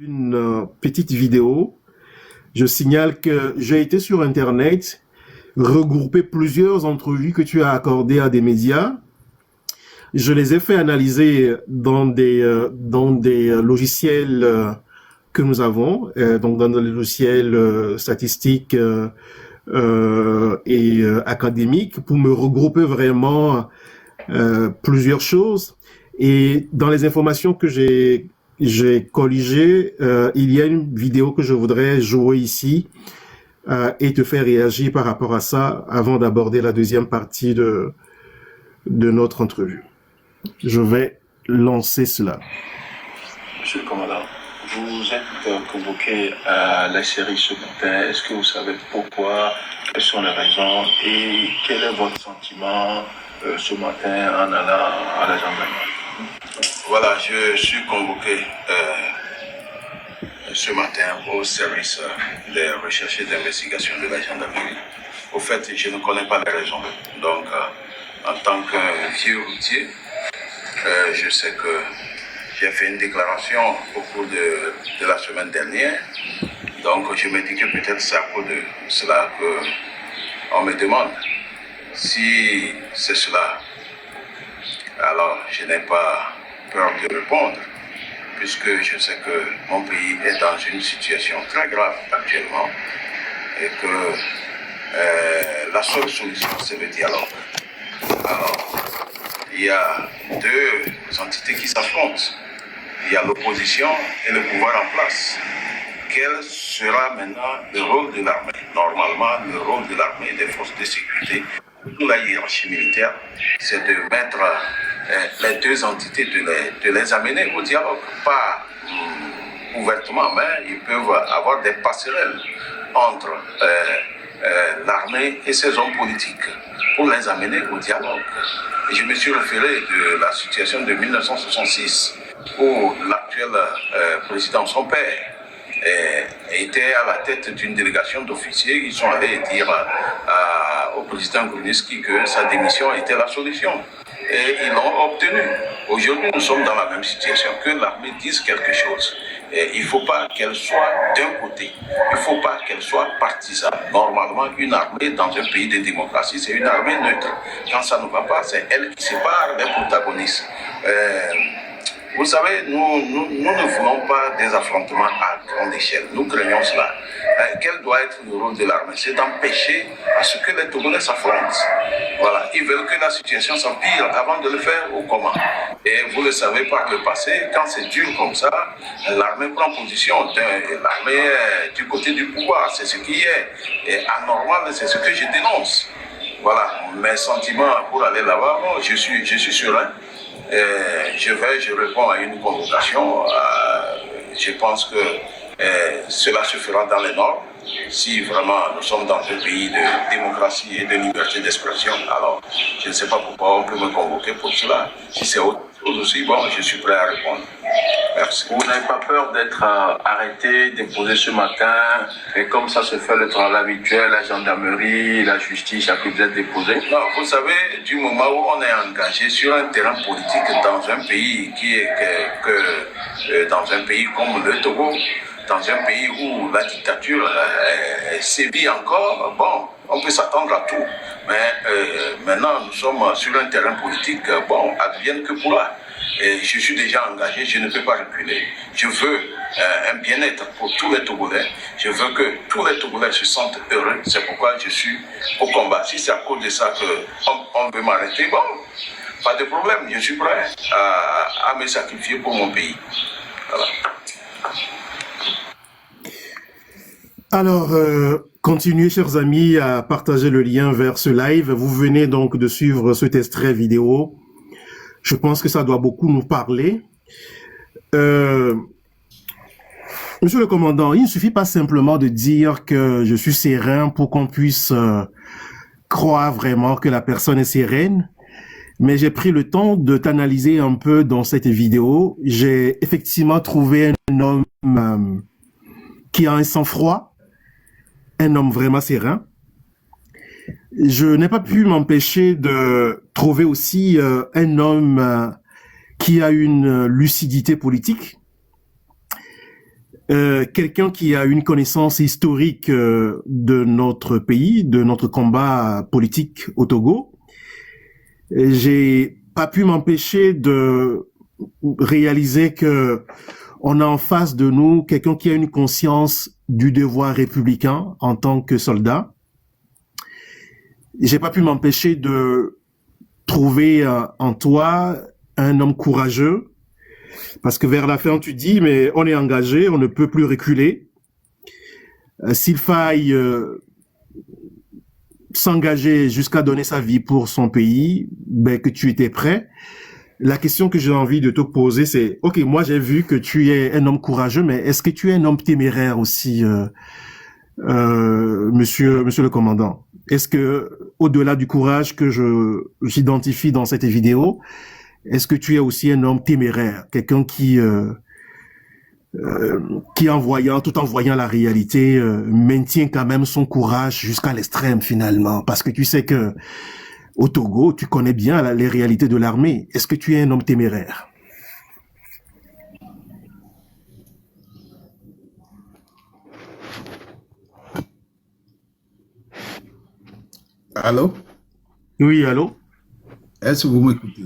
Une petite vidéo. Je signale que j'ai été sur Internet, regrouper plusieurs entrevues que tu as accordées à des médias. Je les ai fait analyser dans des logiciels que nous avons, donc dans des logiciels statistiques et académiques, pour me regrouper vraiment plusieurs choses. Et dans les informations que j'ai colligées, il y a une vidéo que je voudrais jouer ici et te faire réagir par rapport à ça avant d'aborder la deuxième partie de notre entrevue. Je vais lancer cela. Monsieur le commandant, vous êtes convoqué à la série ce matin. Est-ce que vous savez pourquoi, quelles sont les raisons et quel est votre sentiment ce matin en allant à la gendarmerie? Voilà, je suis convoqué ce matin au service des recherches et d'investigation de la gendarmerie. Au fait, je ne connais pas les raisons. Donc, en tant que vieux routier, je sais que j'ai fait une déclaration au cours de la semaine dernière. Donc, je me dis que peut-être c'est à cause de cela qu'on me demande. Si c'est cela, alors je n'ai pas peur de répondre, puisque je sais que mon pays est dans une situation très grave actuellement et que la seule solution, c'est le dialogue. Alors, il y a deux entités qui s'affrontent. Il y a l'opposition et le pouvoir en place. Quel sera maintenant le rôle de l'armée? Normalement, le rôle de l'armée et des forces de sécurité, sous la hiérarchie militaire, c'est de mettre les deux entités, de les amener au dialogue. Pas ouvertement, mais ils peuvent avoir des passerelles entre l'armée et ses hommes politiques pour les amener au dialogue. Et je me suis référé de la situation de 1966 où l'actuel président, son père, était à la tête d'une délégation d'officiers qui sont allés dire au président Gruniski que sa démission était la solution. Et ils l'ont obtenu. Aujourd'hui, nous sommes dans la même situation. Que l'armée dise quelque chose. Et il ne faut pas qu'elle soit d'un côté. Il ne faut pas qu'elle soit partisane. Normalement, une armée dans un pays de démocratie, c'est une armée neutre. Quand ça ne va pas, c'est elle qui sépare les protagonistes. Vous savez, nous ne voulons pas des affrontements à grande échelle. Nous craignons cela. Quel doit être le rôle de l'armée? C'est d'empêcher à ce que les Togolais s'affrontent. Voilà. Ils veulent que la situation s'empire avant de le faire ou comment? Et vous le savez par le passé, quand c'est dur comme ça, l'armée prend position. L'armée est du côté du pouvoir, c'est ce qui est. Et anormal, c'est ce que je dénonce. Voilà. Mes sentiments pour aller là-bas, bon, je suis serein. Je réponds à une convocation. Je pense que cela se fera dans les normes. Si vraiment nous sommes dans un pays de démocratie et de liberté d'expression, alors je ne sais pas pourquoi on peut me convoquer pour cela. Si c'est autre chose aussi, bon, je suis prêt à répondre. Merci. Vous n'avez pas peur d'être arrêté, déposé ce matin, et comme ça se fait le travail habituel, la gendarmerie, la justice, à qui vous êtes déposé? Non, vous savez, du moment où on est engagé sur un terrain politique dans un pays dans un pays comme le Togo, dans un pays où la dictature sévit encore, bon, on peut s'attendre à tout. Mais maintenant, nous sommes sur un terrain politique, bon, advienne que pourra. Et je suis déjà engagé, je ne peux pas reculer. Je veux un bien-être pour tous les Togolais. Je veux que tous les Togolais se sentent heureux. C'est pourquoi je suis au combat. Si c'est à cause de ça qu'on veut m'arrêter, bon, pas de problème. Je suis prêt à me sacrifier pour mon pays. Voilà. Alors, continuez, chers amis, à partager le lien vers ce live. Vous venez donc de suivre cet extrait vidéo. Je pense que ça doit beaucoup nous parler. Monsieur le commandant, il ne suffit pas simplement de dire que je suis serein pour qu'on puisse croire vraiment que la personne est sereine. Mais j'ai pris le temps de t'analyser un peu dans cette vidéo. J'ai effectivement trouvé un homme qui a un sang-froid, un homme vraiment serein. Je n'ai pas pu m'empêcher de trouver aussi un homme qui a une lucidité politique. quelqu'un qui a une connaissance historique de notre pays, de notre combat politique au Togo. J'ai pas pu m'empêcher de réaliser que on a en face de nous quelqu'un qui a une conscience du devoir républicain en tant que soldat. J'ai pas pu m'empêcher de trouver en toi un homme courageux, parce que vers la fin tu dis mais on est engagé, on ne peut plus reculer. S'il faille s'engager jusqu'à donner sa vie pour son pays, ben que tu étais prêt. La question que j'ai envie de te poser, c'est ok, moi j'ai vu que tu es un homme courageux, mais est-ce que tu es un homme téméraire aussi, monsieur le commandant? Est-ce que au-delà du courage que j'identifie dans cette vidéo, est-ce que tu es aussi un homme téméraire, quelqu'un qui tout en voyant la réalité, maintient quand même son courage jusqu'à l'extrême finalement, parce que tu sais que au Togo, tu connais bien les réalités de l'armée. Est-ce que tu es un homme téméraire? Allô? Oui, allô? Est-ce que vous m'écoutez?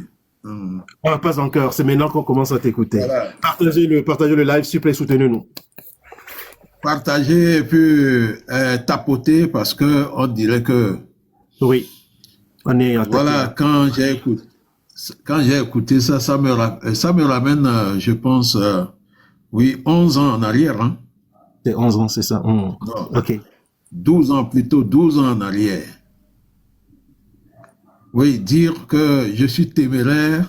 Ah, pas encore, c'est maintenant qu'on commence à t'écouter. Voilà. Partagez le live, s'il vous plaît, soutenez-nous. Partagez et puis tapoter parce que on dirait que Oui, on est attaqué. voilà, quand j'ai écouté ça, ça me ramène, je pense, oui, 11 ans en arrière. Hein? C'est 11 ans, c'est ça. Non, Ok. 12 ans plutôt, 12 ans en arrière. Oui, dire que je suis téméraire,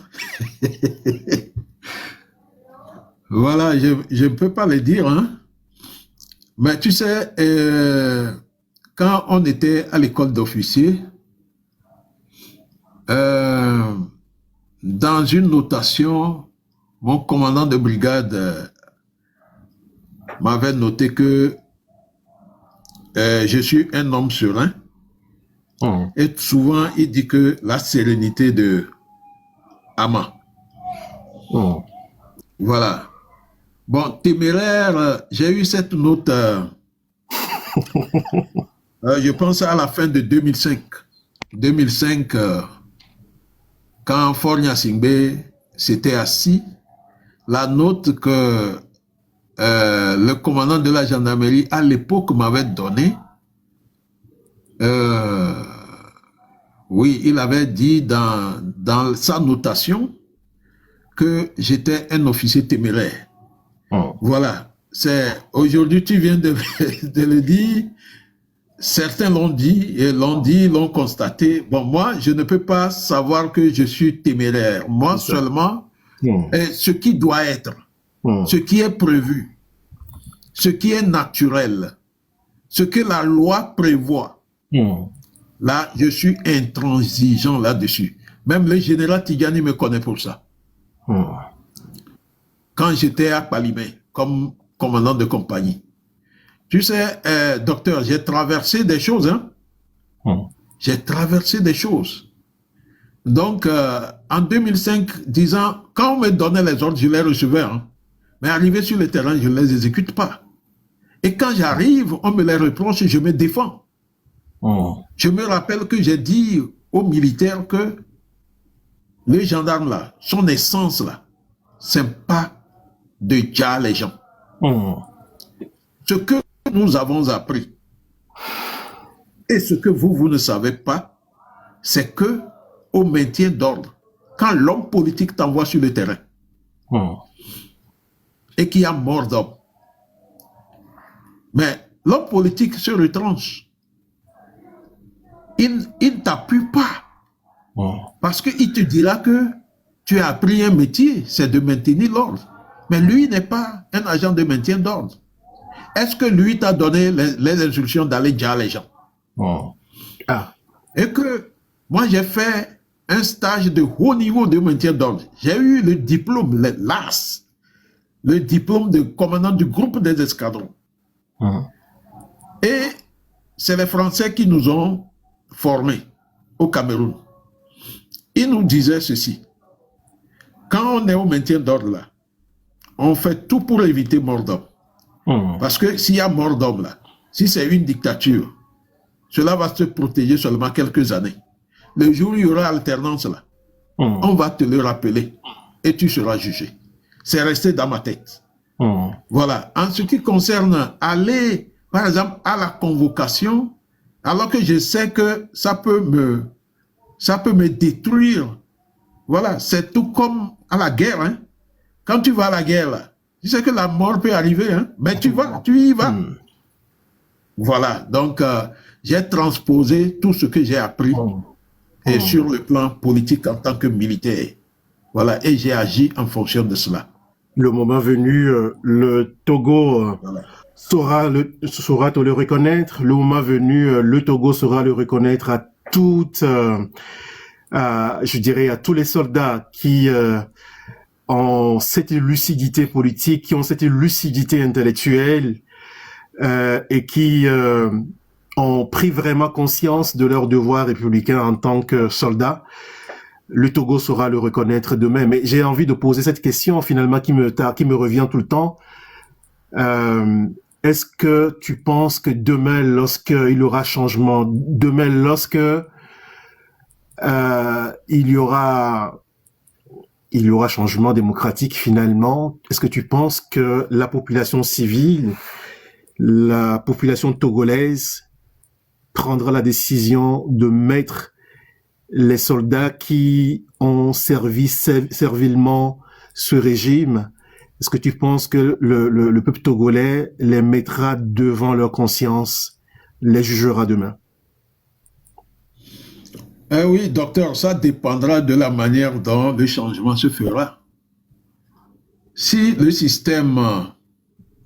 voilà, je ne peux pas le dire, hein. Mais tu sais, quand on était à l'école d'officier, dans une notation, mon commandant de brigade m'avait noté que je suis un homme serein. Et souvent, il dit que la sérénité de Ama. Voilà. Bon, téméraire, j'ai eu cette note, je pense à la fin de 2005. 2005, quand Fornia Singbe s'était assis, la note que le commandant de la gendarmerie à l'époque m'avait donnée, oui, il avait dit dans sa notation que j'étais un officier téméraire. Voilà. Aujourd'hui, tu viens de le dire. Certains l'ont dit, l'ont constaté. Bon, moi, je ne peux pas savoir que je suis téméraire. Moi seulement, ce qui doit être, ce qui est prévu, ce qui est naturel, ce que la loi prévoit. Là, je suis intransigeant là-dessus. Même le général Tigani me connaît pour ça. Quand j'étais à Palimé, comme commandant de compagnie. Tu sais, docteur, j'ai traversé des choses. Hein? J'ai traversé des choses. Donc, en 2005, disant, quand on me donnait les ordres, je les recevais. Hein? Mais arrivé sur le terrain, je ne les exécute pas. Et quand j'arrive, on me les reproche et je me défends. Je me rappelle que j'ai dit aux militaires que le gendarme là, son essence là, c'est pas de dire les gens. Ce que nous avons appris et ce que vous ne savez pas, c'est que au maintien d'ordre, quand l'homme politique t'envoie sur le terrain et qu'il y a mort d'homme, mais l'homme politique se retranche. Il ne t'appuie pas. Parce qu'il te dira que tu as appris un métier, c'est de maintenir l'ordre. Mais lui n'est pas un agent de maintien d'ordre. Est-ce que lui t'a donné les instructions d'aller dire les gens? Et que moi j'ai fait un stage de haut niveau de maintien d'ordre. J'ai eu le diplôme, l'AS, le diplôme de commandant du groupe des escadrons. Et c'est les Français qui nous ont formés au Cameroun. Ils nous disaient ceci. Quand on est au maintien d'ordre là, on fait tout pour éviter mort d'homme. Parce que s'il y a mort d'homme là, si c'est une dictature, cela va se protéger seulement quelques années. Le jour où il y aura alternance là, on va te le rappeler et tu seras jugé. C'est resté dans ma tête. Voilà. En ce qui concerne aller, par exemple, à la convocation, alors que je sais que ça peut me détruire. Voilà. C'est tout comme à la guerre, hein. Quand tu vas à la guerre, là, tu sais que la mort peut arriver, hein, mais tu y vas. Voilà. Donc, j'ai transposé tout ce que j'ai appris et sur le plan politique en tant que militaire. Voilà. Et j'ai agi en fonction de cela. Le moment venu, le Togo saura te le reconnaître. Le moment venu, le Togo saura le reconnaître à je dirais, à tous les soldats qui ont cette lucidité politique, qui ont cette lucidité intellectuelle et qui ont pris vraiment conscience de leur devoir républicain en tant que soldats. Le Togo saura le reconnaître demain. Mais j'ai envie de poser cette question finalement qui me revient tout le temps. Est-ce que tu penses que demain, lorsqu'il y aura changement, demain, lorsque il y aura changement démocratique finalement, est-ce que tu penses que la population civile, la population togolaise prendra la décision de mettre les soldats qui ont servi servilement ce régime? Est-ce que tu penses que le peuple togolais les mettra devant leur conscience, les jugera demain? Oui, docteur, ça dépendra de la manière dont le changement se fera. Si le système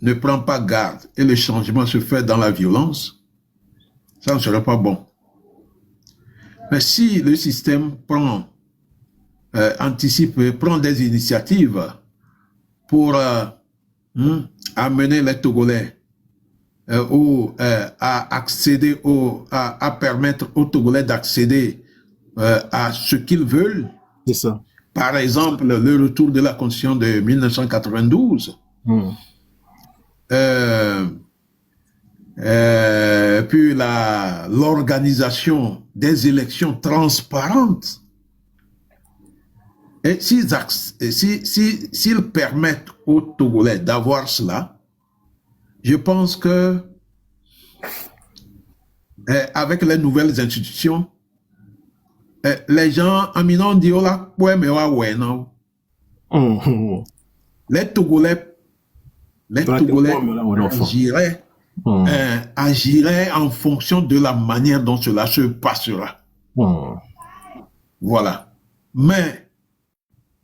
ne prend pas garde et le changement se fait dans la violence, ça ne sera pas bon. Mais si le système anticipe, prend des initiatives pour amener les Togolais à accéder à permettre aux Togolais d'accéder à ce qu'ils veulent. C'est ça. Par exemple, le retour de la Constitution de 1992. Puis l'organisation des élections transparentes. Et s'ils permettent aux Togolais d'avoir cela, je pense que avec les nouvelles institutions, les gens en minant dit les Togolais agiraient en fonction de la manière dont cela se passera. Voilà. Mais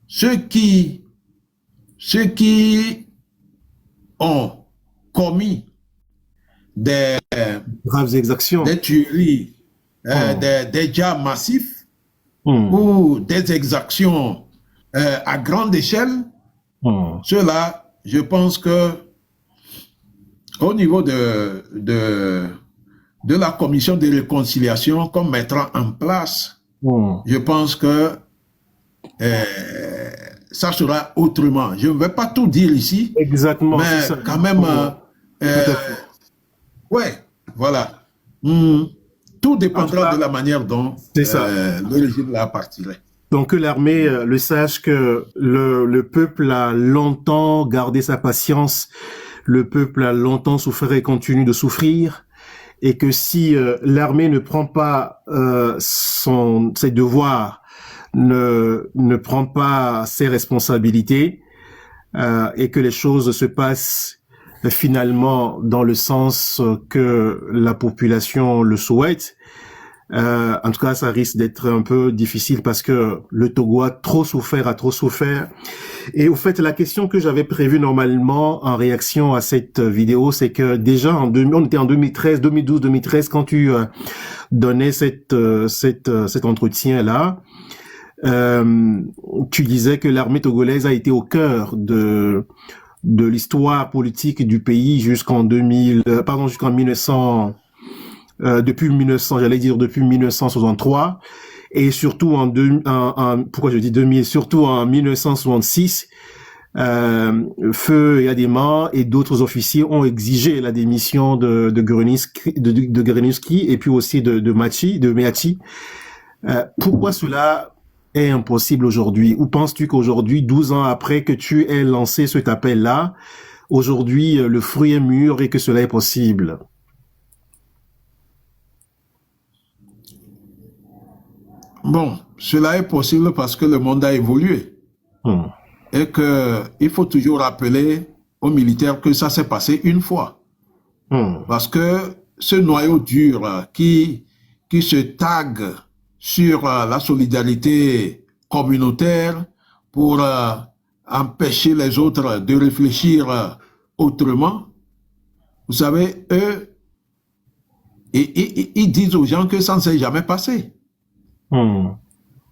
ceux qui ont commis des graves exactions, des tueries, des jams massifs ou des exactions à grande échelle, ceux-là, je pense que au niveau de la commission de réconciliation qu'on mettra en place, je pense que ça sera autrement. Je ne vais pas tout dire ici. Exactement. Mais ça. Quand même, ouais, voilà. Tout dépendra de la manière dont le régime la partirait. Donc que l'armée le sache que le peuple a longtemps gardé sa patience, le peuple a longtemps souffert et continue de souffrir, et que si l'armée ne prend pas ses devoirs, ne prend pas ses responsabilités, et que les choses se passent finalement dans le sens que la population le souhaite, en tout cas ça risque d'être un peu difficile parce que le Togo a trop souffert. Et au fait, la question que j'avais prévue normalement en réaction à cette vidéo, c'est que déjà on était en 2012-2013 quand tu donnais cet entretien-là, tu disais que l'armée togolaise a été au cœur de l'histoire politique du pays jusqu'en 1900, depuis 1963, et surtout surtout en 1966, Feu Yadema et d'autres officiers ont exigé la démission de Greniewski et puis aussi de Meachi. Pourquoi cela est impossible aujourd'hui? Ou penses-tu qu'aujourd'hui, 12 ans après que tu aies lancé cet appel-là, aujourd'hui, le fruit est mûr et que cela est possible? Bon, cela est possible parce que le monde a évolué. Et qu'il faut toujours rappeler aux militaires que ça s'est passé une fois. Parce que ce noyau dur qui se tague sur la solidarité communautaire pour empêcher les autres de réfléchir autrement, vous savez, eux, ils disent aux gens que ça ne s'est jamais passé.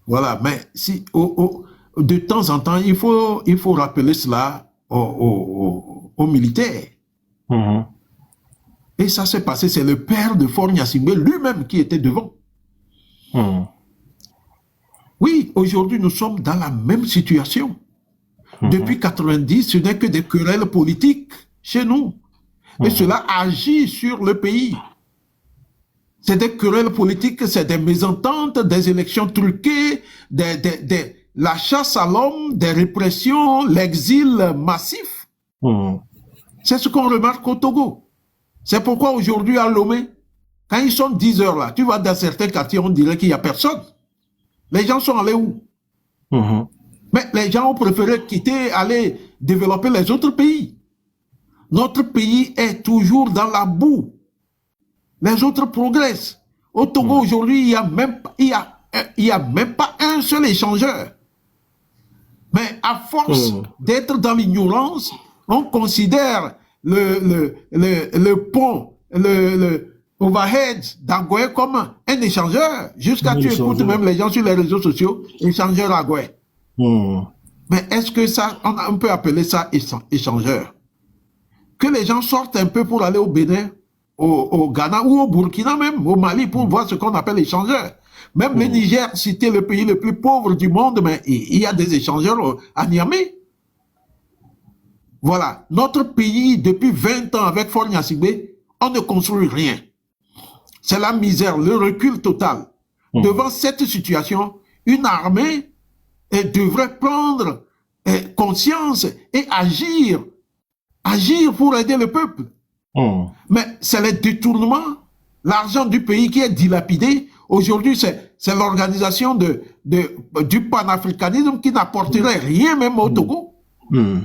Voilà, mais si de temps en temps, il faut rappeler cela aux militaires. Et ça s'est passé, c'est le père de Faure Gnassingbé lui-même qui était devant. Oui, aujourd'hui, nous sommes dans la même situation. Depuis 90, ce n'est que des querelles politiques chez nous. Et cela agit sur le pays. C'est des querelles politiques, c'est des mésententes, des élections truquées, la chasse à l'homme, des répressions, l'exil massif. C'est ce qu'on remarque au Togo. C'est pourquoi aujourd'hui à Lomé, quand ils sont 10 heures là, tu vas dans certains quartiers, on dirait qu'il n'y a personne. Les gens sont allés où? Mais les gens ont préféré quitter, aller développer les autres pays. Notre pays est toujours dans la boue. Les autres progressent. Au Togo aujourd'hui, il y a même pas un seul échangeur. Mais à force d'être dans l'ignorance, on considère le pont, le overhead d'Agoé comme un échangeur. Jusqu'à tu écoutes même les gens sur les réseaux sociaux, échangeur Agoé. Mais est-ce que ça, on peut appeler ça échangeur? Que les gens sortent un peu pour aller au Bénin, au Ghana ou au Burkina même, au Mali, pour voir ce qu'on appelle échangeur. Même le Niger, c'était le pays le plus pauvre du monde, mais il y a des échangeurs à Niamey. Voilà. Notre pays, depuis 20 ans, avec Faure Gnassingbé, on ne construit rien. C'est la misère, le recul total. Devant cette situation, une armée devrait prendre conscience et agir pour aider le peuple. Mais c'est le détournement, l'argent du pays qui est dilapidé. Aujourd'hui, c'est l'organisation du panafricanisme qui n'apporterait rien même au Togo.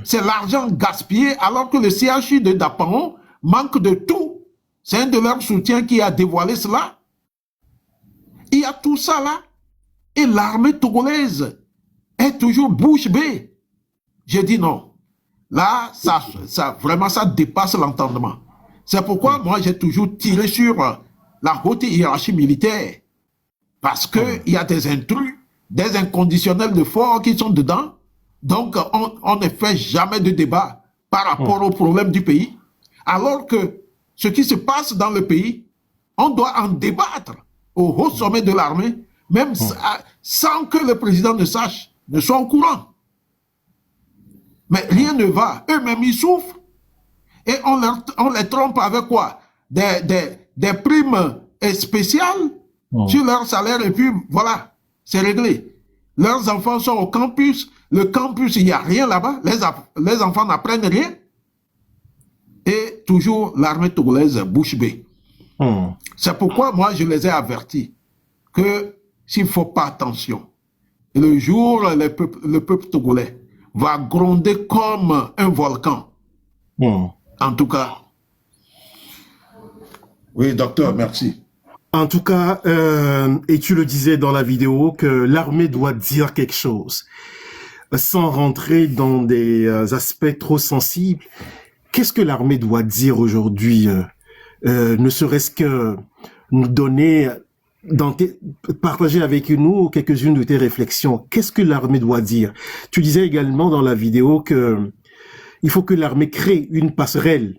C'est l'argent gaspillé alors que le CHU de Dapaon manque de tout. C'est un de leurs soutiens qui a dévoilé cela. Il y a tout ça là. Et l'armée togolaise est toujours bouche bée. Je dis non. Là, vraiment, ça dépasse l'entendement. C'est pourquoi moi, j'ai toujours tiré sur la haute hiérarchie militaire. Parce qu'il y a des intrus, des inconditionnels de force qui sont dedans. Donc, on ne fait jamais de débat par rapport aux problèmes du pays. Alors que ce qui se passe dans le pays, on doit en débattre au haut sommet de l'armée, même sans que le président ne soit au courant. Mais rien ne va. Eux-mêmes, ils souffrent. Et on les trompe avec quoi? Des primes spéciales sur leur salaire et puis voilà, c'est réglé. Leurs enfants sont au campus. Le campus, il n'y a rien là-bas. Les enfants n'apprennent rien. Et toujours l'armée togolaise bouche bée. C'est pourquoi moi, je les ai avertis que s'il ne faut pas attention, le jour le peuple togolais va gronder comme un volcan. En tout cas. Oui, docteur, merci. En tout cas, et tu le disais dans la vidéo, que l'armée doit dire quelque chose. Sans rentrer dans des aspects trop sensibles, qu'est-ce que l'armée doit dire aujourd'hui? Ne serait-ce que nous donner, partager avec nous quelques-unes de tes réflexions. Qu'est-ce que l'armée doit dire? Tu disais également dans la vidéo que il faut que l'armée crée une passerelle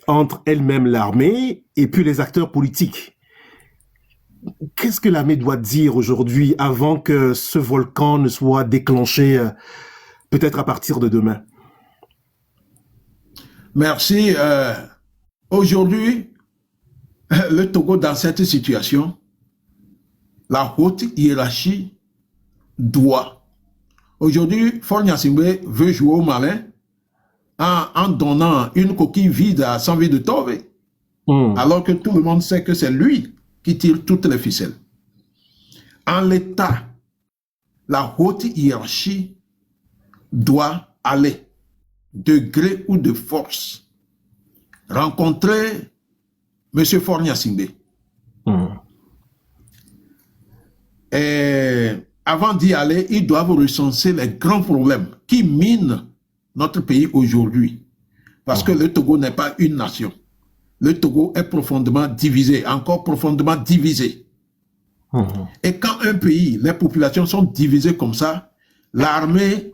entre elle-même, l'armée, et puis les acteurs politiques. Qu'est-ce que l'armée doit dire aujourd'hui avant que ce volcan ne soit déclenché peut-être à partir de demain? Merci. Aujourd'hui, le Togo, dans cette situation, la haute hiérarchie doit. Aujourd'hui, Faure Gnassingbé veut jouer au malin en donnant une coquille vide à Sanvi de Tove, alors que tout le monde sait que c'est lui qui tire toutes les ficelles. En l'état, la haute hiérarchie doit aller, de gré ou de force, rencontrer M. Faure Gnassingbé. Et avant d'y aller, ils doivent recenser les grands problèmes qui minent notre pays aujourd'hui. Parce que le Togo n'est pas une nation. Le Togo est profondément divisé, encore profondément divisé. Et quand un pays, les populations sont divisées comme ça, l'armée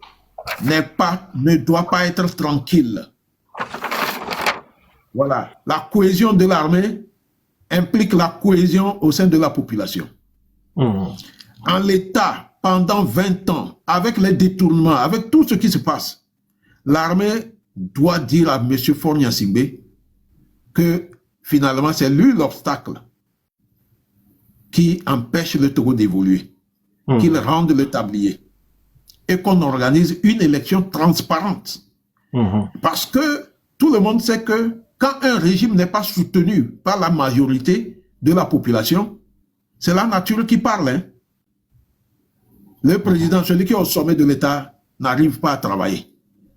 ne doit pas être tranquille. Voilà. La cohésion de l'armée implique la cohésion au sein de la population. En l'état, pendant 20 ans, avec les détournements, avec tout ce qui se passe, l'armée doit dire à M. Faure Gnassingbé que finalement c'est lui l'obstacle qui empêche le Togo d'évoluer, qu'il rende le tablier et qu'on organise une élection transparente. Parce que tout le monde sait que quand un régime n'est pas soutenu par la majorité de la population, c'est la nature qui parle. Hein. Le président, celui qui est au sommet de l'État, n'arrive pas à travailler.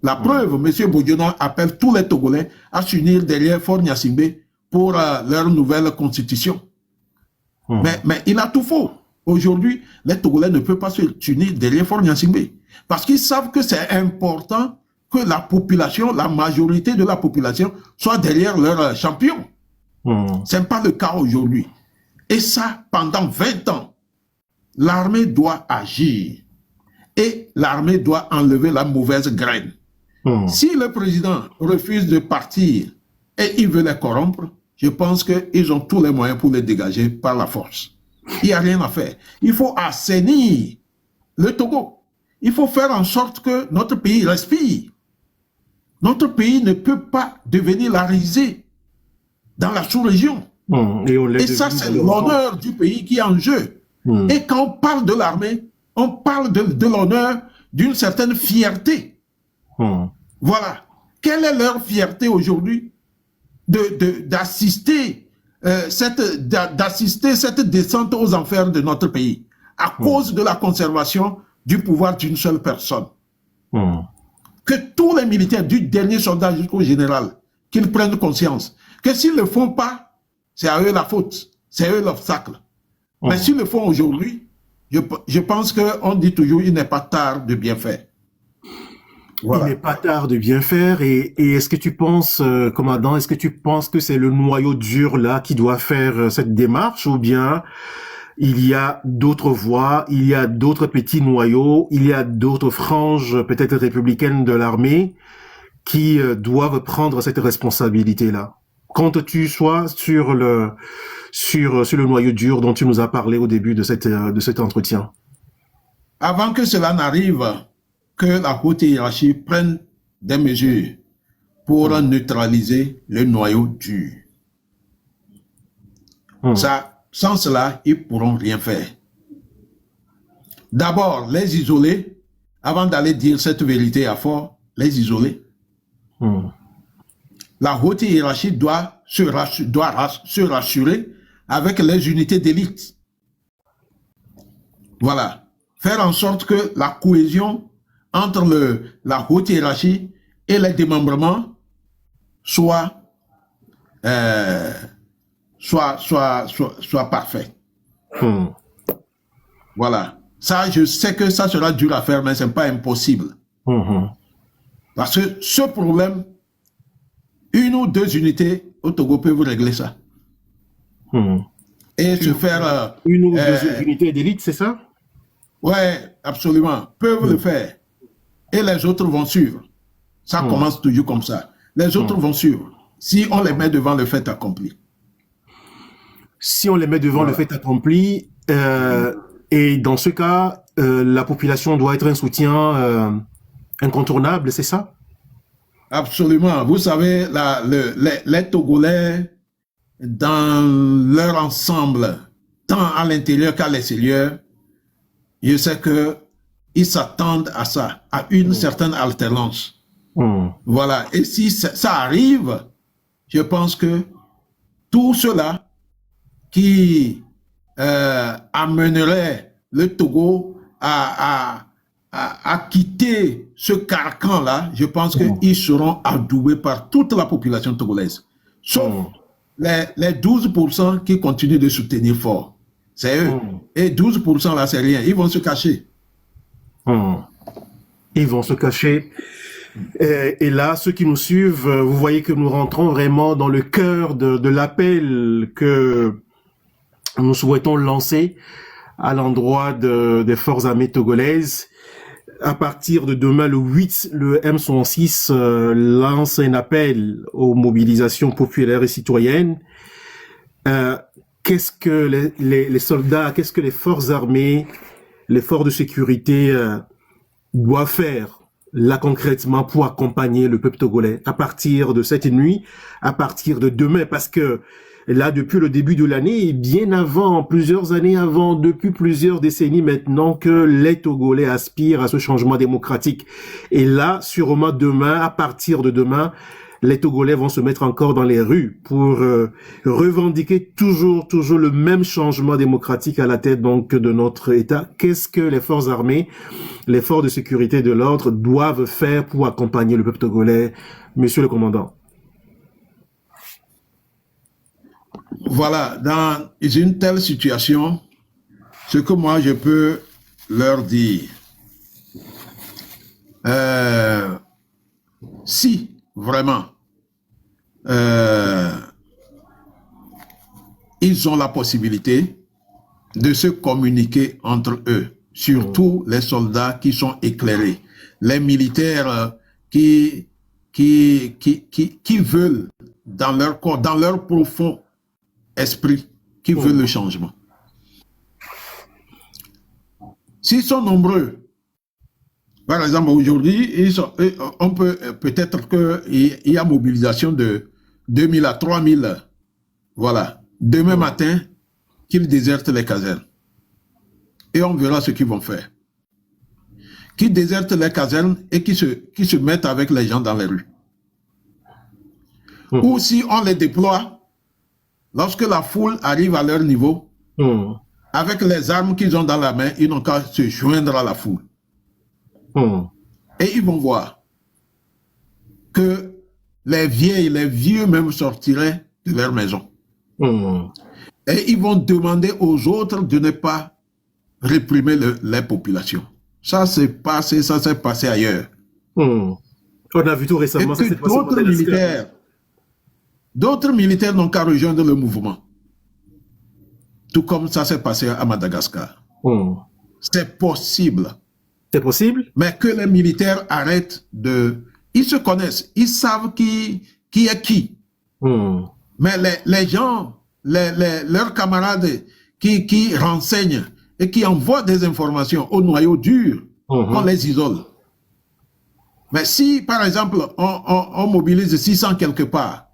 La preuve, M. Bodiona appelle tous les Togolais à s'unir derrière Faure Gnassingbé pour leur nouvelle constitution. Mais il a tout faux. Aujourd'hui, les Togolais ne peuvent pas s'unir derrière Faure Gnassingbé parce qu'ils savent que c'est important que la population, la majorité de la population, soit derrière leur champion. Ce n'est pas le cas aujourd'hui. Et ça, pendant 20 ans, l'armée doit agir. Et l'armée doit enlever la mauvaise graine. Si le président refuse de partir et il veut les corrompre, je pense qu'ils ont tous les moyens pour les dégager par la force. Il n'y a rien à faire. Il faut assainir le Togo. Il faut faire en sorte que notre pays respire. Notre pays ne peut pas devenir la risée dans la sous-région. Et ça, c'est l'honneur du pays qui est en jeu. Et quand on parle de l'armée, on parle de l'honneur d'une certaine fierté. Voilà. Quelle est leur fierté aujourd'hui d'assister cette descente aux enfers de notre pays à cause de la conservation du pouvoir d'une seule personne? Que tous les militaires, du dernier soldat jusqu'au général, qu'ils prennent conscience que s'ils ne le font pas, c'est à eux la faute, c'est à eux l'obstacle. Mais s'ils le font aujourd'hui, je pense qu'on dit toujours il n'est pas tard de bien faire. Voilà. Il n'est pas tard de bien faire. Et est-ce que tu penses, commandant, est-ce que tu penses que c'est le noyau dur là qui doit faire cette démarche, ou bien il y a d'autres voies, il y a d'autres petits noyaux, il y a d'autres franges peut-être républicaines de l'armée qui doivent prendre cette responsabilité-là? Comptes-tu soit sur le noyau dur dont tu nous as parlé au début de cet entretien? Avant que cela n'arrive, que la haute hiérarchie prenne des mesures pour neutraliser le noyau dur. Ça, sans cela, ils ne pourront rien faire. D'abord, les isoler, avant d'aller dire cette vérité à Faure, les isoler. La haute hiérarchie doit se rassurer avec les unités d'élite. Voilà. Faire en sorte que la cohésion entre la haute hiérarchie et les démembrements soit parfait. Voilà. Ça, je sais que ça sera dur à faire, mais ce n'est pas impossible. Parce que ce problème, une ou deux unités au Togo peuvent régler ça. Et se faire... une ou deux unités d'élite, c'est ça? Oui, absolument. Peuvent le faire. Et les autres vont suivre. Ça commence toujours comme ça. Les autres vont suivre. Si on les met devant le fait accompli. Si on les met devant le fait accompli, et dans ce cas, la population doit être un soutien incontournable, c'est ça? absolument. Vous savez, les Togolais, dans leur ensemble, tant à l'intérieur qu'à l'extérieur, je sais que ils s'attendent à ça, à une certaine alternance. Voilà. Et si ça arrive, je pense que tout cela qui amènerait le Togo à quitter ce carcan-là, je pense qu'ils seront adoubés par toute la population togolaise. Sauf les 12% qui continuent de soutenir fort. C'est eux. Et 12% là, c'est rien. Ils vont se cacher. Ils vont se cacher. Et là, ceux qui nous suivent, vous voyez que nous rentrons vraiment dans le cœur de l'appel que nous souhaitons lancer à l'endroit des forces armées togolaises. À partir de demain, le 8, le M106 lance un appel aux mobilisations populaires et citoyennes. Qu'est-ce que les soldats, qu'est-ce que les forces armées, les forces de sécurité doivent faire là concrètement pour accompagner le peuple togolais à partir de cette nuit, à partir de demain, parce que là, depuis le début de l'année, et bien avant, plusieurs années avant, depuis plusieurs décennies maintenant, que les Togolais aspirent à ce changement démocratique. Et là, sûrement demain, à partir de demain, les Togolais vont se mettre encore dans les rues pour revendiquer toujours le même changement démocratique à la tête donc de notre État. Qu'est-ce que les forces armées, les forces de sécurité de l'ordre doivent faire pour accompagner le peuple togolais, monsieur le commandant? Voilà, dans une telle situation, ce que moi je peux leur dire, si vraiment ils ont la possibilité de se communiquer entre eux, surtout les soldats qui sont éclairés, les militaires qui veulent dans leur corps, dans leur profond esprit, qui veulent le changement. S'ils sont nombreux, par exemple aujourd'hui, on peut-être qu'il y a mobilisation de 2000 à 3000, voilà, demain matin, qu'ils désertent les casernes. Et on verra ce qu'ils vont faire. Qu'ils désertent les casernes et qu'ils se mettent avec les gens dans les rues. Ou si on les déploie, lorsque la foule arrive à leur niveau, avec les armes qu'ils ont dans la main, ils n'ont qu'à se joindre à la foule. Et ils vont voir que les vieux même sortiraient de leur maison. Et ils vont demander aux autres de ne pas réprimer les populations. Ça s'est passé ailleurs. On a vu tout récemment. Et que d'autres militaires n'ont qu'à rejoindre le mouvement. Tout comme ça s'est passé à Madagascar. C'est possible. C'est possible? Mais que les militaires arrêtent de... Ils se connaissent, ils savent qui est qui. Mais les gens, leurs camarades qui renseignent et qui envoient des informations au noyau dur, on les isole. Mais si, par exemple, on mobilise 600 quelque part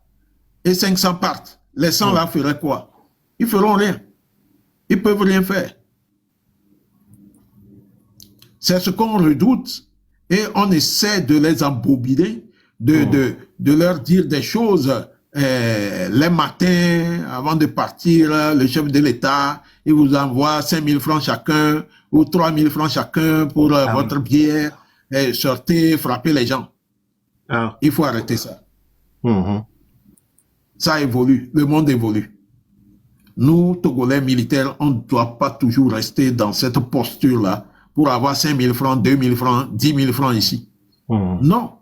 et 500 partent, les 100 là feraient quoi? Ils feront rien. Ils peuvent rien faire. C'est ce qu'on redoute et on essaie de les embobiner, de leur dire des choses les matins avant de partir. Le chef de l'État, il vous envoie 5 000 francs chacun ou 3 000 francs chacun pour votre bière. Et sortez, frappez les gens. Il faut arrêter ça. Ça évolue, le monde évolue. Nous, Togolais militaires, on ne doit pas toujours rester dans cette posture-là pour avoir 5 000 francs, 2 000 francs, 10 000 francs ici. Non.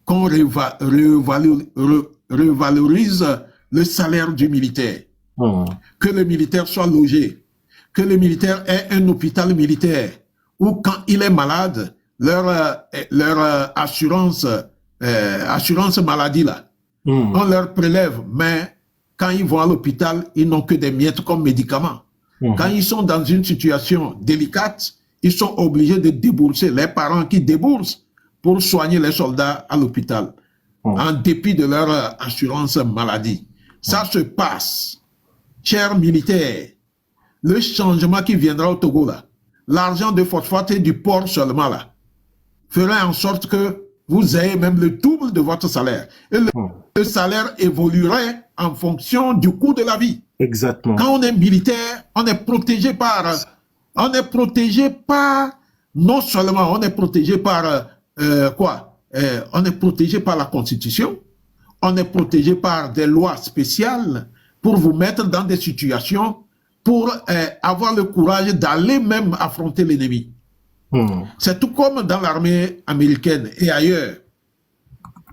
Qu'on revalorise le salaire du militaire. Que le militaire soit logé. Que le militaire ait un hôpital militaire. Ou quand il est malade, leur assurance maladie là, on leur prélève, mais quand ils vont à l'hôpital, ils n'ont que des miettes comme médicaments. Quand ils sont dans une situation délicate, ils sont obligés de débourser, les parents qui déboursent pour soigner les soldats à l'hôpital, en dépit de leur assurance maladie. Ça se passe. Chers militaires, le changement qui viendra au Togo, là, l'argent de phosphate et du port seulement, là, fera en sorte que vous ayez même le double de votre salaire. Et le salaire évoluerait en fonction du coût de la vie. Exactement. Quand on est militaire, on est protégé par, non seulement on est protégé par on est protégé par la Constitution, on est protégé par des lois spéciales pour vous mettre dans des situations pour avoir le courage d'aller même affronter l'ennemi. C'est tout comme dans l'armée américaine et ailleurs.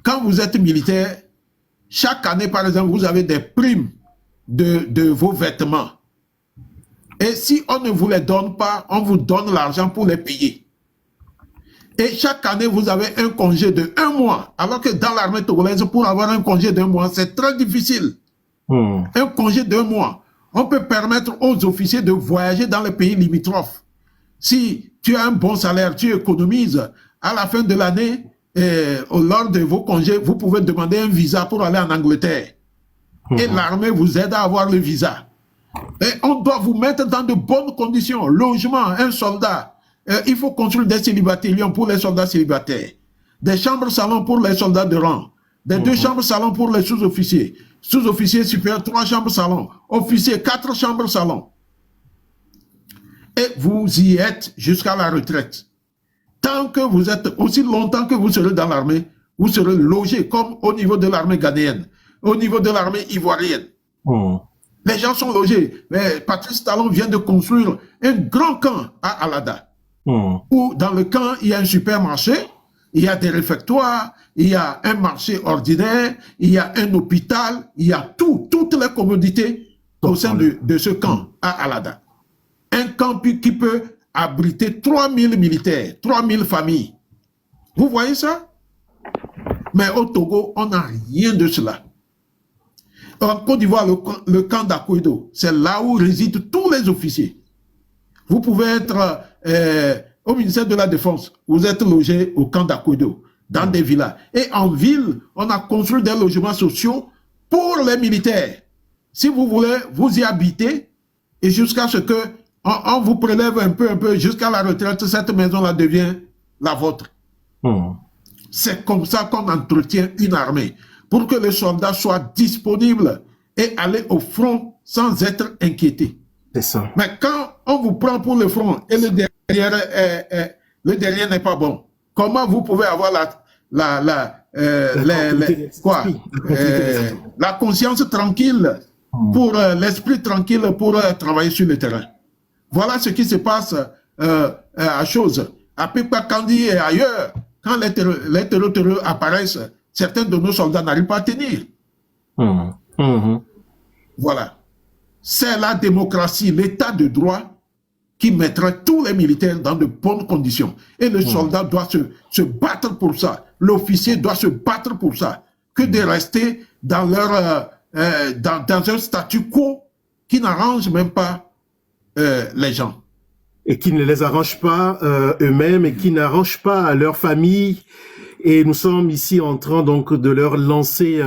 Quand vous êtes militaire, chaque année, par exemple, vous avez des primes de vos vêtements. Et si on ne vous les donne pas, on vous donne l'argent pour les payer. Et chaque année, vous avez un congé de 1 mois. Alors que dans l'armée togolaise, pour avoir un congé d'1 mois, c'est très difficile. Un congé d'1 mois. On peut permettre aux officiers de voyager dans les pays limitrophes. Si tu as un bon salaire, tu économises, à la fin de l'année, lors de vos congés, vous pouvez demander un visa pour aller en Angleterre. Et l'armée vous aide à avoir le visa. Et on doit vous mettre dans de bonnes conditions. Logement, un soldat. Il faut construire des célibataires pour les soldats célibataires. Des chambres-salons pour les soldats de rang. Des 2 chambres-salons pour les sous-officiers. Sous-officiers supérieurs, 3 chambres-salons. Officiers, 4 chambres-salons. Et vous y êtes jusqu'à la retraite. Tant que vous êtes, aussi longtemps que vous serez dans l'armée, vous serez logé comme au niveau de l'armée ghanéenne, au niveau de l'armée ivoirienne. Les gens sont logés. Mais Patrice Talon vient de construire un grand camp à Alada. Où dans le camp, il y a un supermarché, il y a des réfectoires, il y a un marché ordinaire, il y a un hôpital, il y a toutes les commodités au sein de ce camp à Alada. Un camp qui peut abriter 3000 militaires, 3000 familles. Vous voyez ça? Mais au Togo, on n'a rien de cela. En Côte d'Ivoire, le camp d'Akouido, c'est là où résident tous les officiers. Vous pouvez être au ministère de la Défense, vous êtes logé au camp d'Akouido, dans des villas. Et en ville, on a construit des logements sociaux pour les militaires. Si vous voulez, vous y habitez, et jusqu'à ce que on vous prélève un peu, jusqu'à la retraite, cette maison-là devient la vôtre. C'est comme ça qu'on entretient une armée, pour que les soldats soient disponibles et aller au front sans être inquiétés. C'est ça. Mais quand on vous prend pour le front et le derrière n'est pas bon, comment vous pouvez avoir la conscience tranquille, pour l'esprit tranquille pour travailler sur le terrain? Voilà ce qui se passe à chose. À Pipa Kandi et ailleurs, quand les terreux apparaissent, certains de nos soldats n'arrivent pas à tenir. Voilà. C'est la démocratie, l'état de droit qui mettra tous les militaires dans de bonnes conditions. Et le soldat doit se battre pour ça. L'officier doit se battre pour ça. Que de rester dans dans un statu quo qui n'arrange même pas les gens. Et qui ne les arrange pas eux-mêmes et qui n'arrange pas à leur famille. Et nous sommes ici en train donc de leur lancer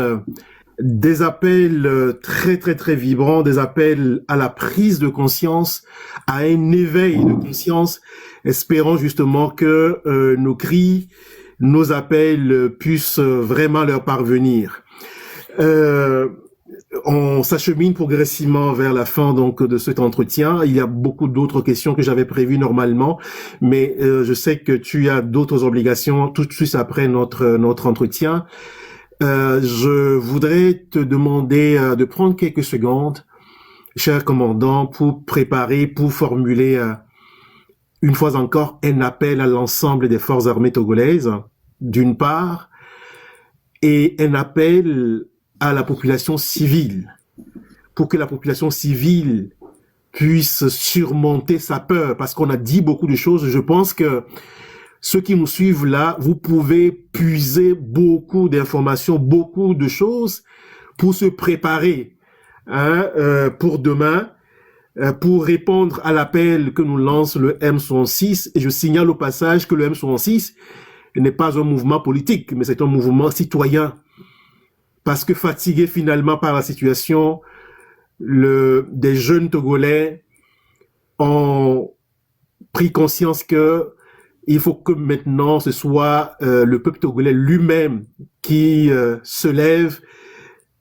des appels très très très vibrants, des appels à la prise de conscience, à un éveil de conscience, espérant justement que nos cris, nos appels puissent vraiment leur parvenir. On s'achemine progressivement vers la fin donc de cet entretien. Il y a beaucoup d'autres questions que j'avais prévues normalement, mais je sais que tu as d'autres obligations tout de suite après notre entretien. Je voudrais te demander de prendre quelques secondes, cher commandant, pour formuler une fois encore un appel à l'ensemble des forces armées togolaises, d'une part, et un appel à la population civile, pour que la population civile puisse surmonter sa peur, parce qu'on a dit beaucoup de choses. Je pense que ceux qui nous suivent là, vous pouvez puiser beaucoup d'informations, beaucoup de choses pour se préparer pour demain, pour répondre à l'appel que nous lance le M66. Et je signale au passage que le M66 n'est pas un mouvement politique, mais c'est un mouvement citoyen. Parce que fatigués finalement par la situation, des jeunes Togolais ont pris conscience que il faut que maintenant ce soit le peuple togolais lui-même qui se lève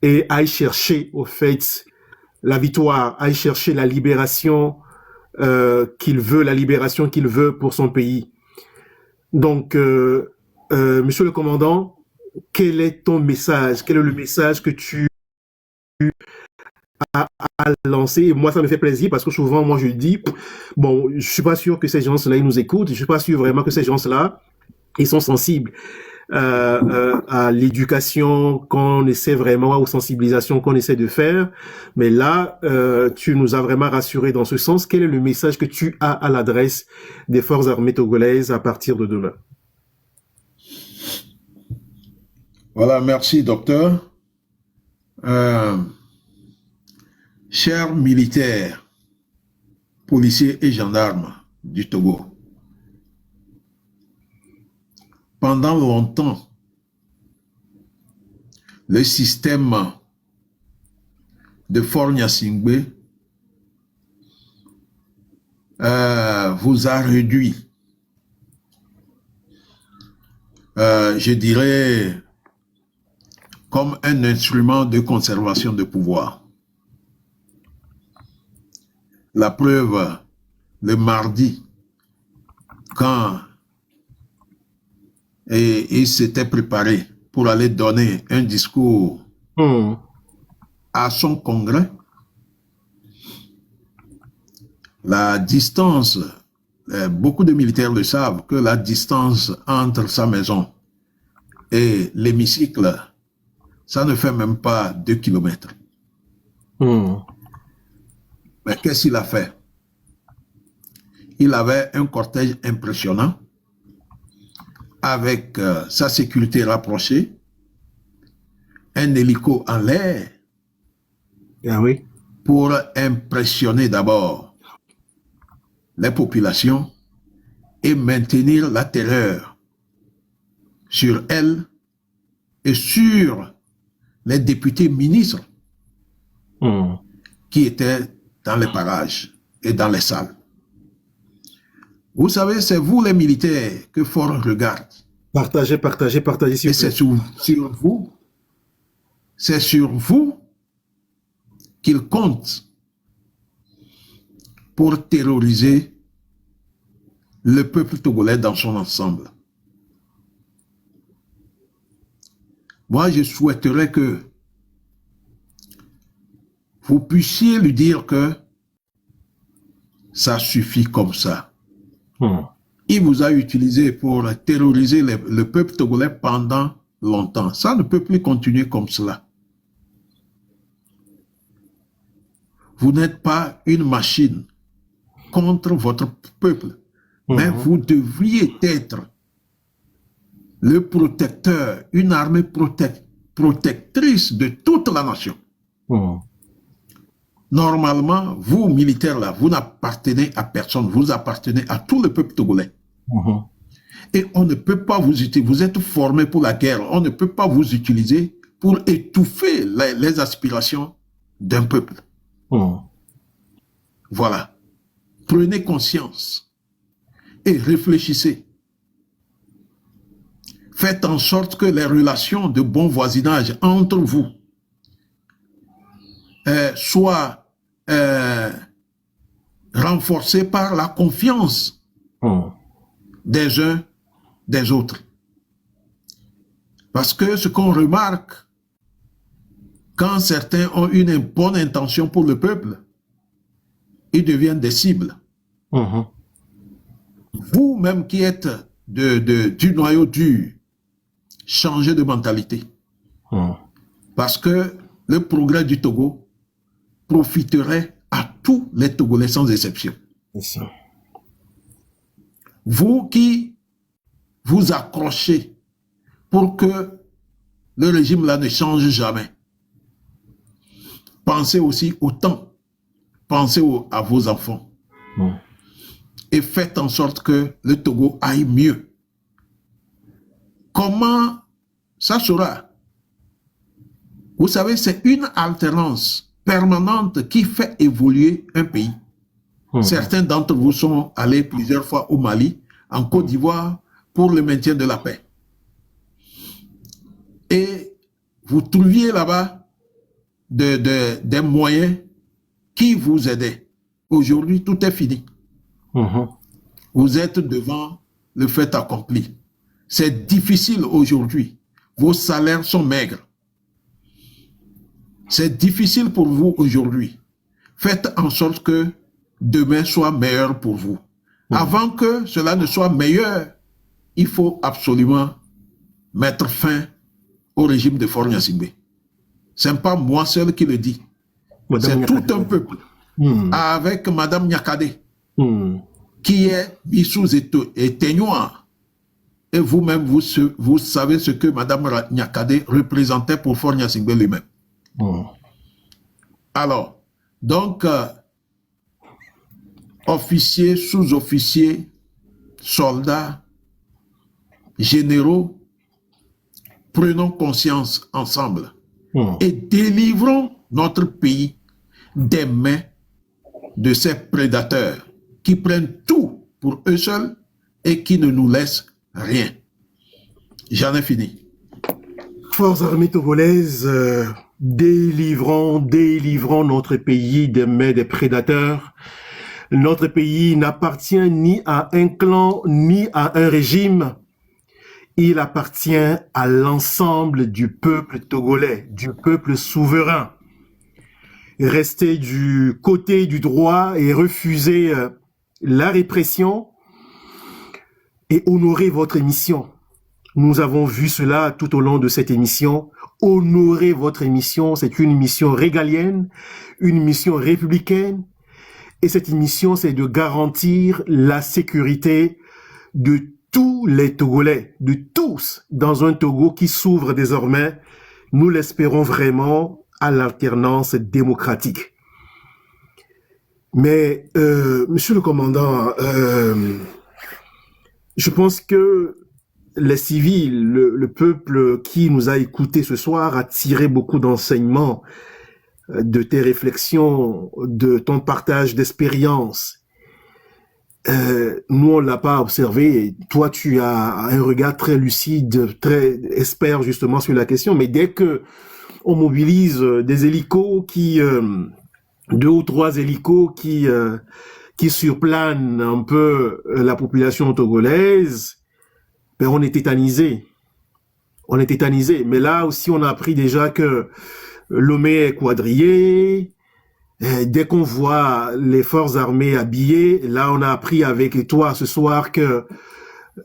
et aille chercher au fait la victoire, aille chercher la libération qu'il veut pour son pays. Donc, monsieur le commandant, quel est ton message? Quel est le message que tu as lancé? Et moi, ça me fait plaisir parce que souvent, moi, je dis, bon, je suis pas sûr que ces gens-là, ils nous écoutent. Je suis pas sûr vraiment que ces gens-là, ils sont sensibles à l'éducation qu'on essaie vraiment, aux sensibilisations qu'on essaie de faire. Mais là, tu nous as vraiment rassurés dans ce sens. Quel est le message que tu as à l'adresse des forces armées togolaises à partir de demain? Voilà, merci docteur. Chers militaires, policiers et gendarmes du Togo, pendant longtemps, le système de Faure Gnassingbé vous a réduit, je dirais, comme un instrument de conservation de pouvoir. La preuve, le mardi, quand il s'était préparé pour aller donner un discours à son congrès, la distance, beaucoup de militaires le savent, que la distance entre sa maison et l'hémicycle, ça ne fait même pas 2 kilomètres. Mais qu'est-ce qu'il a fait? Il avait un cortège impressionnant avec sa sécurité rapprochée, un hélico en l'air pour impressionner d'abord les populations et maintenir la terreur sur elles et sur les députés ministres qui étaient dans les parages et dans les salles. Vous savez, c'est vous les militaires que Faure regarde. Partagez. Et c'est sur vous qu'il compte pour terroriser le peuple togolais dans son ensemble. Moi, je souhaiterais que vous puissiez lui dire que ça suffit comme ça. Il vous a utilisé pour terroriser le peuple togolais pendant longtemps. Ça ne peut plus continuer comme cela. Vous n'êtes pas une machine contre votre peuple, mais vous devriez être le protecteur, une armée protectrice de toute la nation. Normalement, vous, militaires, là, vous n'appartenez à personne, vous appartenez à tout le peuple togolais. Et on ne peut pas vous utiliser, vous êtes formés pour la guerre, on ne peut pas vous utiliser pour étouffer les aspirations d'un peuple. Voilà. Prenez conscience et réfléchissez. Faites en sorte que les relations de bon voisinage entre vous soient renforcées par la confiance des uns des autres. Parce que ce qu'on remarque, quand certains ont une bonne intention pour le peuple, ils deviennent des cibles. Vous-même qui êtes du noyau dur, changez de mentalité. Parce que le progrès du Togo profiterait à tous les Togolais sans exception. Vous qui vous accrochez pour que le régime là ne change jamais, pensez aussi au temps, pensez à vos enfants et faites en sorte que le Togo aille mieux. comment ça sera? Vous savez, c'est une alternance permanente qui fait évoluer un pays. Certains d'entre vous sont allés plusieurs fois au Mali, en Côte d'Ivoire, pour le maintien de la paix. Et vous trouviez là-bas des moyens qui vous aidaient. Aujourd'hui, tout est fini. Vous êtes devant le fait accompli. C'est difficile aujourd'hui. Vos salaires sont maigres. C'est difficile pour vous aujourd'hui. Faites en sorte que demain soit meilleur pour vous. Avant que cela ne soit meilleur, il faut absolument mettre fin au régime de Faure Gnassingbé. Ce n'est pas moi seul qui le dis. C'est tout un peuple. Avec Madame Nyakade, qui est Bissou Ténoir. Et vous-même, vous savez ce que Madame Nyakade représentait pour Faure Gnassingbé lui-même. Alors, donc, officiers, sous-officiers, soldats, généraux, prenons conscience ensemble et délivrons notre pays des mains de ces prédateurs qui prennent tout pour eux seuls et qui ne nous laissent rien. J'en ai fini. Forces armées togolaises, délivrons notre pays des mains des prédateurs. Notre pays n'appartient ni à un clan, ni à un régime. Il appartient à l'ensemble du peuple togolais, du peuple souverain. Restez du côté du droit et refusez la répression et honorez votre mission. Nous avons vu cela tout au long de cette émission. Honorez votre émission, c'est une mission régalienne, une mission républicaine. Et cette mission, c'est de garantir la sécurité de tous les Togolais, de tous, dans un Togo qui s'ouvre désormais, nous l'espérons vraiment, à l'alternance démocratique. Mais, monsieur le commandant, je pense que les civils, le peuple qui nous a écoutés ce soir a tiré beaucoup d'enseignements de tes réflexions, de ton partage d'expérience. Nous, on l'a pas observé. Toi, tu as un regard très lucide, très expert justement sur la question. Mais dès que on mobilise des hélicos qui, 2 ou 3 hélicos qui surplanent un peu la population togolaise, ben on est tétanisé. On est tétanisé. Mais là aussi, on a appris déjà que Lomé est quadrillé. Dès qu'on voit les forces armées habillées, là on a appris avec toi ce soir que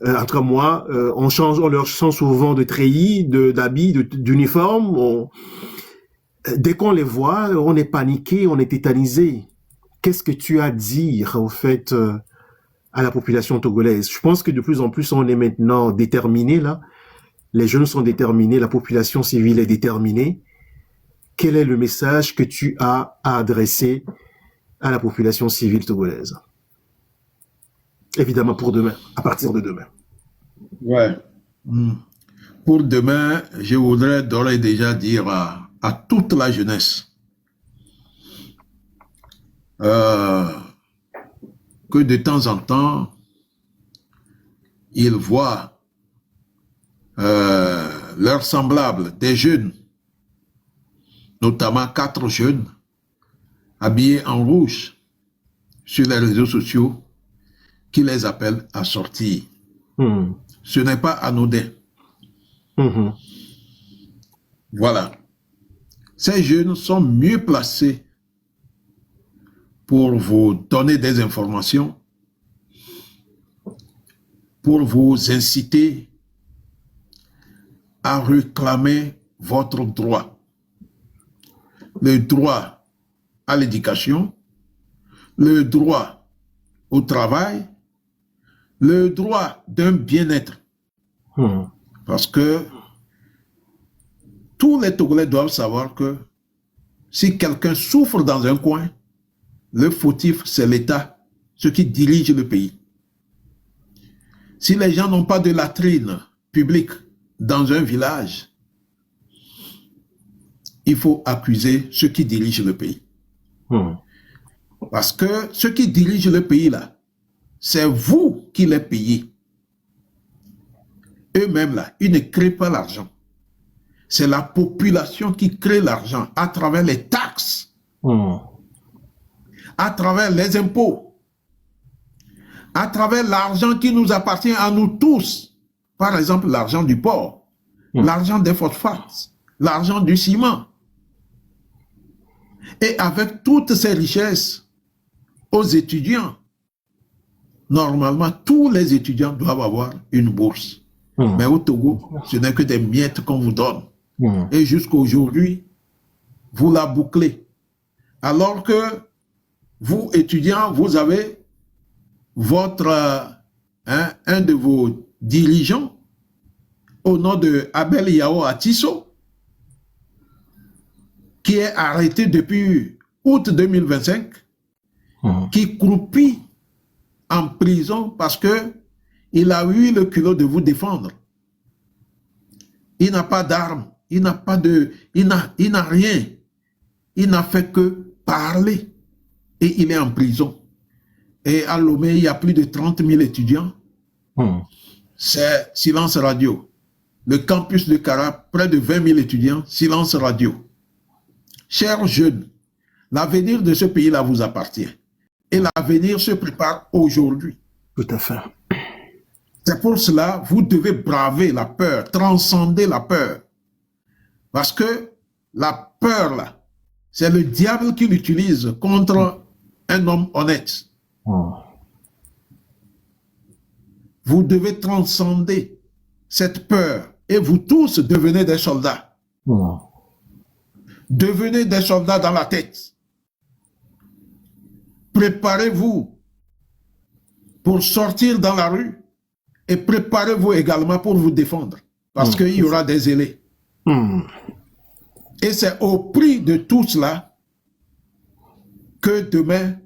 entre moi, on leur change souvent de treillis, d'habits, d'uniforme. Dès qu'on les voit, on est paniqué, on est tétanisé. Qu'est-ce que tu as à dire au fait à la population togolaise? Je pense que de plus en plus on est maintenant déterminé là. Les jeunes sont déterminés, la population civile est déterminée. Quel est le message que tu as à adresser à la population civile togolaise? Évidemment pour demain, à partir de demain. Ouais. Pour demain, je voudrais d'ores et déjà dire à toute la jeunesse que de temps en temps, ils voient leurs semblables, des jeunes, notamment 4 jeunes, habillés en rouge sur les réseaux sociaux, qui les appellent à sortir. Ce n'est pas anodin. Voilà. Ces jeunes sont mieux placés pour vous donner des informations, pour vous inciter à réclamer votre droit. Le droit à l'éducation, le droit au travail, le droit d'un bien-être. Parce que tous les Togolais doivent savoir que si quelqu'un souffre dans un coin, le fautif, c'est l'État, ceux qui dirigent le pays. Si les gens n'ont pas de latrine publique, dans un village, il faut accuser ceux qui dirigent le pays. Parce que ceux qui dirigent le pays là, c'est vous qui les payez. Eux-mêmes là, ils ne créent pas l'argent. C'est la population qui crée l'argent à travers les taxes, à travers les impôts, à travers l'argent qui nous appartient à nous tous. Par exemple, l'argent du port, l'argent des phosphates, l'argent du ciment. Et avec toutes ces richesses, aux étudiants, normalement, tous les étudiants doivent avoir une bourse. Mais au Togo, ce n'est que des miettes qu'on vous donne. Et jusqu'à aujourd'hui, vous la bouclez. Alors que vous, étudiants, vous avez votre, un de vos dirigeants, au nom de Abel Yao Atisso, qui est arrêté depuis août 2025, qui croupit en prison parce que il a eu le culot de vous défendre. Il n'a pas d'armes, il n'a pas de, il n'a rien. Il n'a fait que parler et il est en prison. Et à Lomé, il y a plus de 30 000 étudiants. C'est silence radio. Le campus de Kara, près de 20 000 étudiants, silence radio. Chers jeunes, l'avenir de ce pays-là vous appartient. Et l'avenir se prépare aujourd'hui. Tout à fait. C'est pour cela, vous devez braver la peur, transcender la peur. Parce que la peur, là, c'est le diable qui l'utilise contre un homme honnête. Vous devez transcender cette peur et vous tous devenez des soldats. Devenez des soldats dans la tête. Préparez-vous pour sortir dans la rue et préparez-vous également pour vous défendre parce qu'il y aura des zélés. Et c'est au prix de tout cela que demain,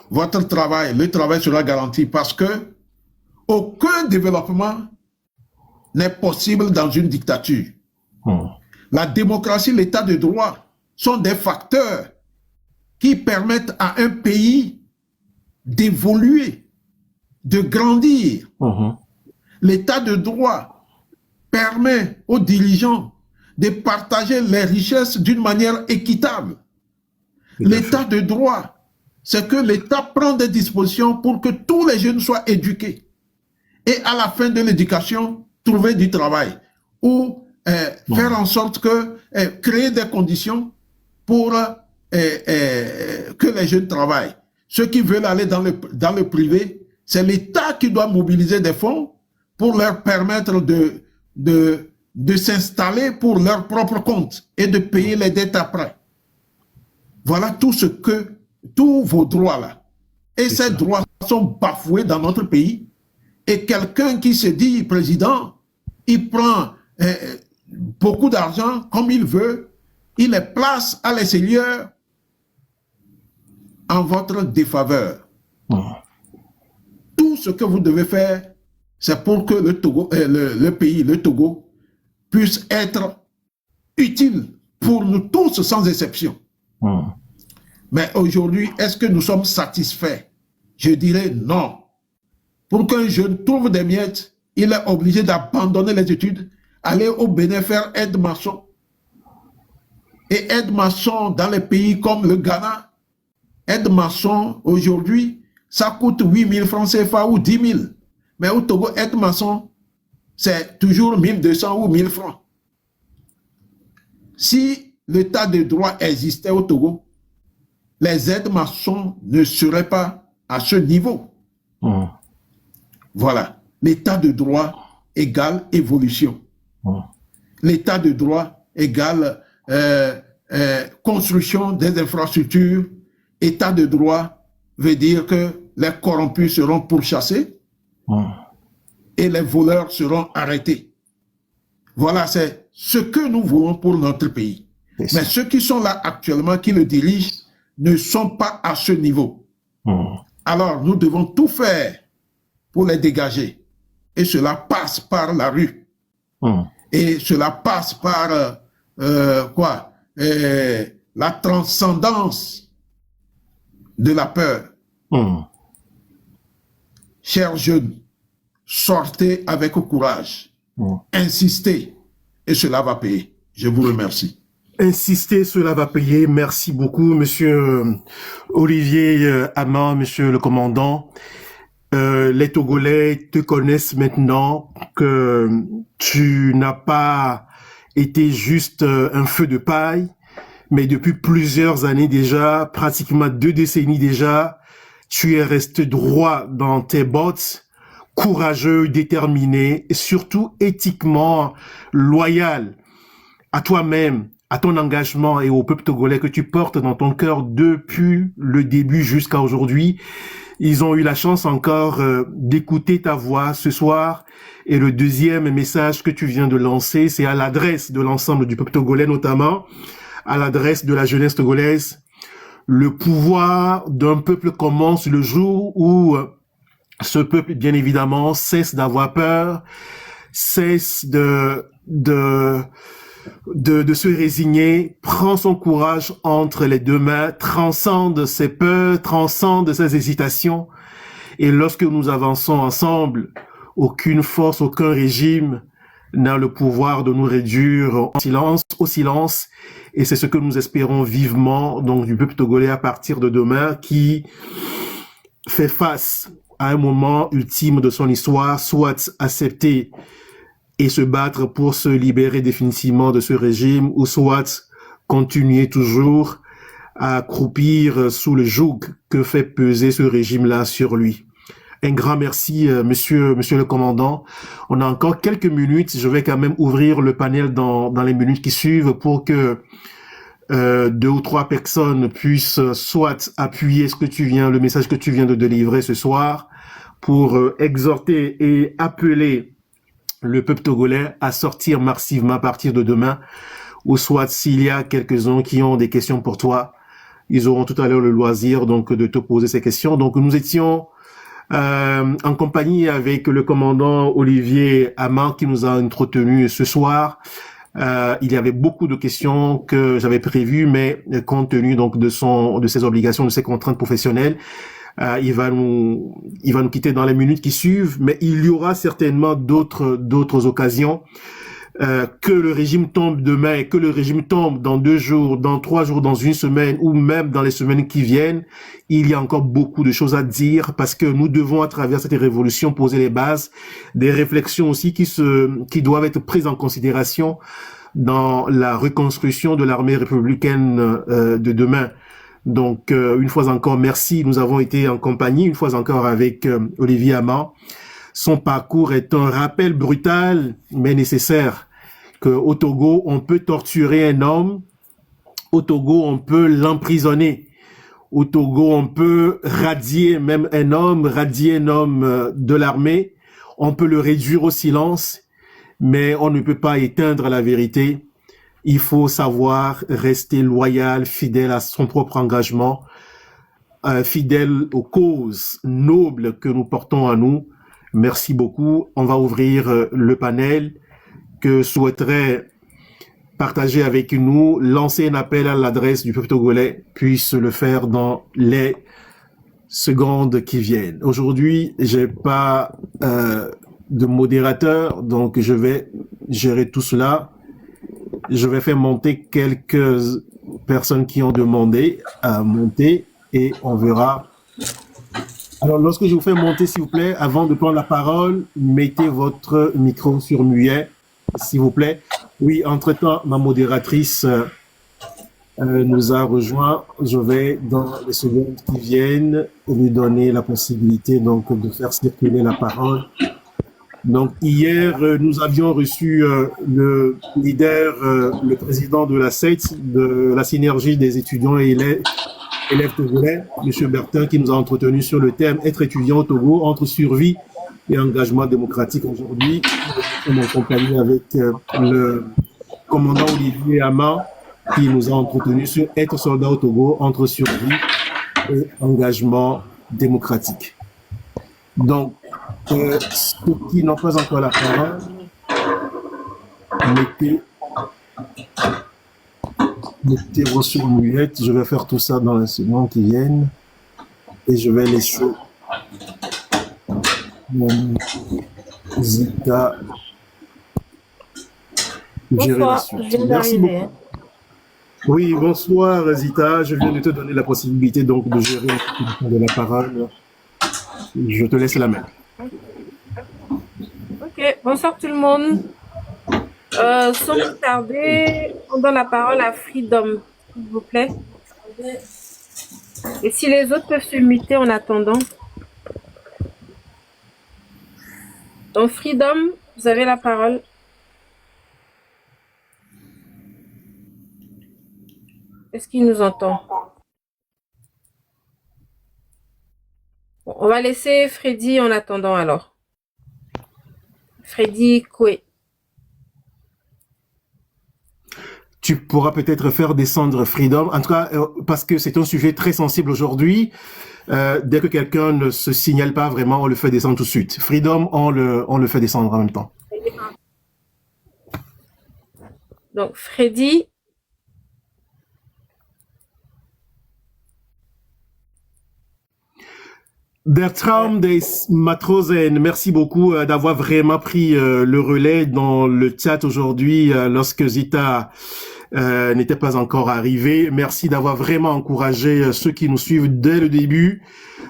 votre travail, le travail sera garanti parce que aucun développement n'est possible dans une dictature. La démocratie, l'état de droit sont des facteurs qui permettent à un pays d'évoluer, de grandir. L'état de droit permet aux dirigeants de partager les richesses d'une manière équitable. L'état de droit, c'est que l'État prend des dispositions pour que tous les jeunes soient éduqués. Et à la fin de l'éducation, trouver du travail ou faire en sorte que, créer des conditions pour que les jeunes travaillent. Ceux qui veulent aller dans le privé, c'est l'État qui doit mobiliser des fonds pour leur permettre de s'installer pour leur propre compte et de payer les dettes après. Voilà tous vos droits là. Et ces droits sont bafoués dans notre pays. Et quelqu'un qui se dit président, il prend beaucoup d'argent comme il veut, il les place à l'extérieur en votre défaveur. Tout ce que vous devez faire, c'est pour que le Togo, le Togo, puisse être utile pour nous tous sans exception. Mais aujourd'hui, est-ce que nous sommes satisfaits? Je dirais non. Pour qu'un jeune trouve des miettes, il est obligé d'abandonner les études, aller au Bénin faire aide-maçon. Et aide-maçon dans les pays comme le Ghana, aide-maçon aujourd'hui, ça coûte 8 000 francs CFA ou 10 000. Mais au Togo, aide-maçon, c'est toujours 1200 ou 1000 francs. Si l'état de droit existait au Togo, les aides-maçons ne seraient pas à ce niveau. Voilà. L'état de droit égale évolution. L'état de droit égale construction des infrastructures. État de droit veut dire que les corrompus seront pourchassés et les voleurs seront arrêtés. Voilà, c'est ce que nous voulons pour notre pays. Mais ceux qui sont là actuellement, qui le dirigent, ne sont pas à ce niveau. Alors, nous devons tout faire pour les dégager. Et cela passe par la rue. Et cela passe par la transcendance de la peur. Chers jeunes, sortez avec courage, insistez, et cela va payer. Je vous remercie. Insister, cela va payer. Merci beaucoup, monsieur Olivier Amand, monsieur le commandant. Les Togolais te connaissent maintenant, que tu n'as pas été juste un feu de paille, mais depuis plusieurs années déjà, pratiquement 2 décennies déjà, tu es resté droit dans tes bottes, courageux, déterminé, et surtout éthiquement loyal à toi-même, à ton engagement et au peuple togolais que tu portes dans ton cœur depuis le début jusqu'à aujourd'hui. Ils ont eu la chance encore d'écouter ta voix ce soir. Et le deuxième message que tu viens de lancer, c'est à l'adresse de l'ensemble du peuple togolais, notamment à l'adresse de la jeunesse togolaise. Le pouvoir d'un peuple commence le jour où ce peuple, bien évidemment, cesse d'avoir peur, cesse de se résigner, prend son courage entre les 2 mains, transcende ses peurs, transcende ses hésitations. Et lorsque nous avançons ensemble, aucune force, aucun régime n'a le pouvoir de nous réduire au silence. Et c'est ce que nous espérons vivement donc du peuple togolais à partir de demain, qui fait face à un moment ultime de son histoire, soit accepter et se battre pour se libérer définitivement de ce régime, ou soit continuer toujours à croupir sous le joug que fait peser ce régime-là sur lui. Un grand merci, monsieur le commandant. On a encore quelques minutes. Je vais quand même ouvrir le panel dans les minutes qui suivent pour que 2 ou 3 personnes puissent soit appuyer le message que tu viens de délivrer ce soir, pour exhorter et appeler le peuple togolais à sortir massivement à partir de demain, ou soit s'il y a quelques-uns qui ont des questions pour toi, ils auront tout à l'heure le loisir donc de te poser ces questions. Donc nous étions en compagnie avec le commandant Olivier Amand qui nous a entretenus ce soir. Il y avait beaucoup de questions que j'avais prévues, mais compte tenu donc de ses obligations, de ses contraintes professionnelles, il va nous quitter dans les minutes qui suivent, mais il y aura certainement d'autres occasions. Que le régime tombe demain, que le régime tombe dans 2 jours, dans 3 jours, dans 1 semaine, ou même dans les semaines qui viennent, il y a encore beaucoup de choses à dire, parce que nous devons, à travers cette révolution, poser les bases des réflexions aussi qui doivent être prises en considération dans la reconstruction de l'armée républicaine de demain. Donc, une fois encore, merci. Nous avons été en compagnie, une fois encore, avec Olivier Amand. Son parcours est un rappel brutal, mais nécessaire, qu'au Togo, on peut torturer un homme. Au Togo, on peut l'emprisonner. Au Togo, on peut radier même un homme de l'armée. On peut le réduire au silence, mais on ne peut pas éteindre la vérité. Il faut savoir rester loyal, fidèle à son propre engagement, fidèle aux causes nobles que nous portons à nous. Merci beaucoup. On va ouvrir le panel que souhaiterait partager avec nous, lancer un appel à l'adresse du peuple togolais, puisse le faire dans les secondes qui viennent. Aujourd'hui, j'ai pas de modérateur, donc je vais gérer tout cela. Je vais faire monter quelques personnes qui ont demandé à monter et on verra. Alors, lorsque je vous fais monter, s'il vous plaît, avant de prendre la parole, mettez votre micro sur muet, s'il vous plaît. Oui, entre-temps, ma modératrice nous a rejoint. Je vais, dans les secondes qui viennent, lui donner la possibilité donc de faire circuler la parole. Donc, hier, nous avions reçu le leader, le président de la SET, de la synergie des étudiants et élèves togolais, M. Bertin, qui nous a entretenu sur le thème « Être étudiant au Togo, entre survie et engagement démocratique » aujourd'hui. Nous sommes en compagnie avec le commandant Olivier Amand, qui nous a entretenu sur « Être soldat au Togo, entre survie et engagement démocratique ». Donc, ceux qui n'ont pas encore la parole, mettez vos surmuettes. Je vais faire tout ça dans les secondes qui viennent. Et je vais laisser mon Zita gérer la Bonsoir, je suite. viens Merci d'arriver. beaucoup. Oui, bonsoir Zita. Je viens de te donner la possibilité donc de gérer de la parole. Je te laisse la main. Ok, bonsoir tout le monde. Sans plus tarder, on donne la parole à Freedom, s'il vous plaît. Et si les autres peuvent se muter en attendant. Donc Freedom, vous avez la parole. Est-ce qu'il nous entend? Bon, on va laisser Freddy en attendant alors. Freddy Koué. Tu pourras peut-être faire descendre Freedom, en tout cas, parce que c'est un sujet très sensible aujourd'hui. Dès que quelqu'un ne se signale pas vraiment, on le fait descendre tout de suite. Freedom, on le fait descendre en même temps. Donc, Freddy. Der Traum des Matrosen, merci beaucoup d'avoir vraiment pris le relais dans le chat aujourd'hui lorsque Zita n'était pas encore arrivé. Merci d'avoir vraiment encouragé ceux qui nous suivent dès le début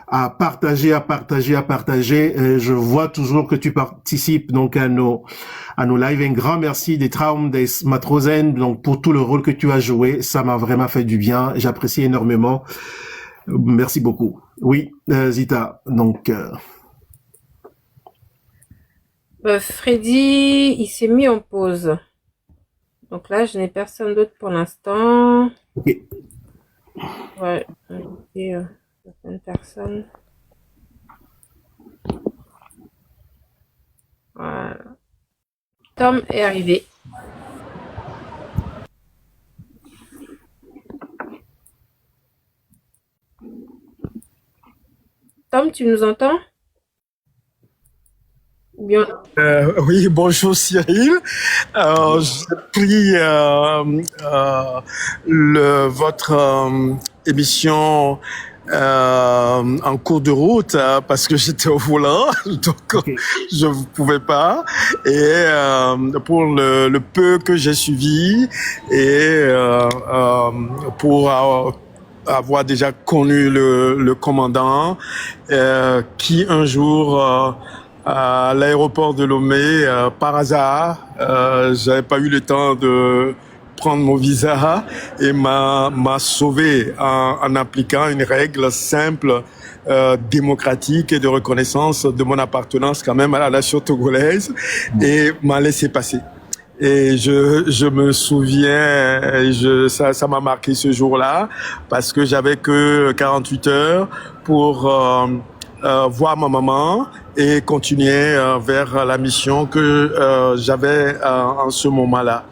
à partager. Je vois toujours que tu participes donc à nos lives. Un grand merci des Traum des Matrosen donc pour tout le rôle que tu as joué. Ça m'a vraiment fait du bien. J'apprécie énormément. Merci beaucoup. Oui, Zita, donc... Freddy, il s'est mis en pause. Donc là, je n'ai personne d'autre pour l'instant. Ok. Ouais, inviter certaines personnes. Voilà. Tom est arrivé. Tom, tu nous entends? Bien. Oui, bonjour Cyril. J'ai pris votre émission en cours de route parce que j'étais au volant, donc Okay. je ne pouvais pas. Et pour le peu que j'ai suivi et pour avoir déjà connu le commandant qui un jour à l'aéroport de Lomé, par hasard, j'avais pas eu le temps de prendre mon visa et m'a sauvé en appliquant une règle simple, démocratique et de reconnaissance de mon appartenance quand même à la nation togolaise et m'a laissé passer. Et je me souviens, ça m'a marqué ce jour-là parce que j'avais que 48 heures pour voir ma maman et continuer vers la mission que j'avais en ce moment-là.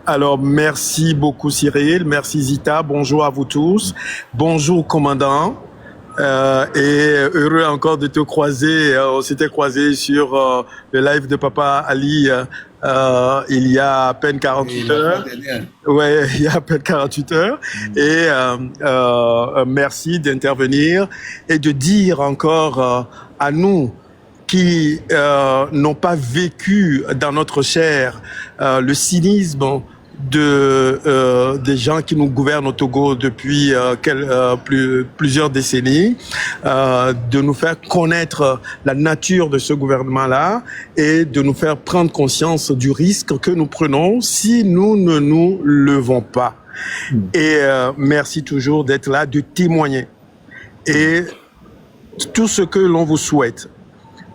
Alors, merci beaucoup Cyril, merci Zita, bonjour à vous tous, bonjour commandant. Et heureux encore de te croiser. On s'était croisé sur le live de Papa Ali il y a à peine 48 heures. Ouais, il y a à peine 48 heures. Et merci d'intervenir et de dire encore à nous qui n'ont pas vécu dans notre chair le cynisme des gens qui nous gouvernent au Togo depuis plusieurs décennies, de nous faire connaître la nature de ce gouvernement-là et de nous faire prendre conscience du risque que nous prenons si nous ne nous levons pas. Et merci toujours d'être là, de témoigner. Et tout ce que l'on vous souhaite,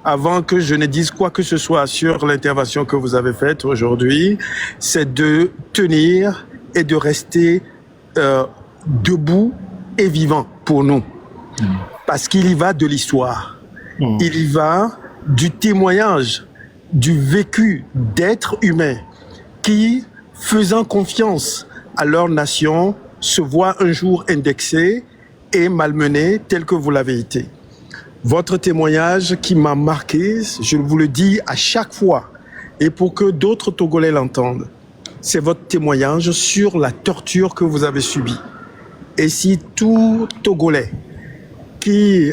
avant que je ne dise quoi que ce soit sur l'intervention que vous avez faite aujourd'hui, c'est de tenir et de rester debout et vivant pour nous. Parce qu'il y va de l'histoire. Il y va du témoignage, du vécu d'êtres humains qui, faisant confiance à leur nation, se voient un jour indexés et malmenés tels que vous l'avez été. Votre témoignage qui m'a marqué, je vous le dis à chaque fois et pour que d'autres Togolais l'entendent. C'est votre témoignage sur la torture que vous avez subie. Et si tout Togolais qui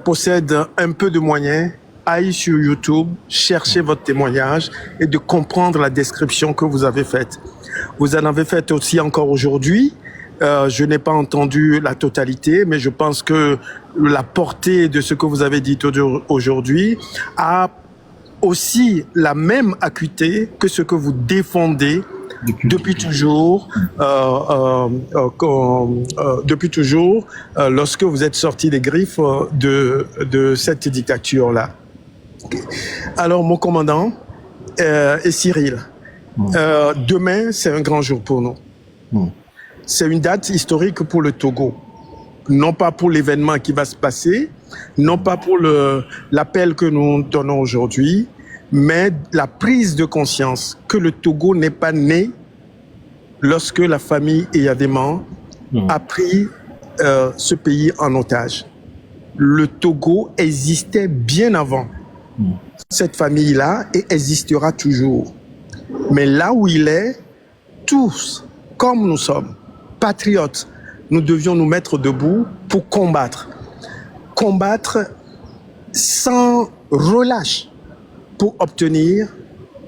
possède un peu de moyens aille sur YouTube, chercher votre témoignage et de comprendre la description que vous avez faite. Vous en avez fait aussi encore aujourd'hui. Je n'ai pas entendu la totalité, mais je pense que la portée de ce que vous avez dit aujourd'hui a aussi la même acuité que ce que vous défendez depuis toujours, lorsque vous êtes sorti des griffes de cette dictature-là. Alors, mon commandant et Cyril, demain, c'est un grand jour pour nous. C'est une date historique pour le Togo. Non pas pour l'événement qui va se passer, non pas pour l'appel que nous donnons aujourd'hui, mais la prise de conscience que le Togo n'est pas né lorsque la famille Eyadéman a pris ce pays en otage. Le Togo existait bien avant cette famille-là et existera toujours. Mais là où il est, tous, comme nous sommes, patriotes, nous devions nous mettre debout pour combattre. Combattre sans relâche pour obtenir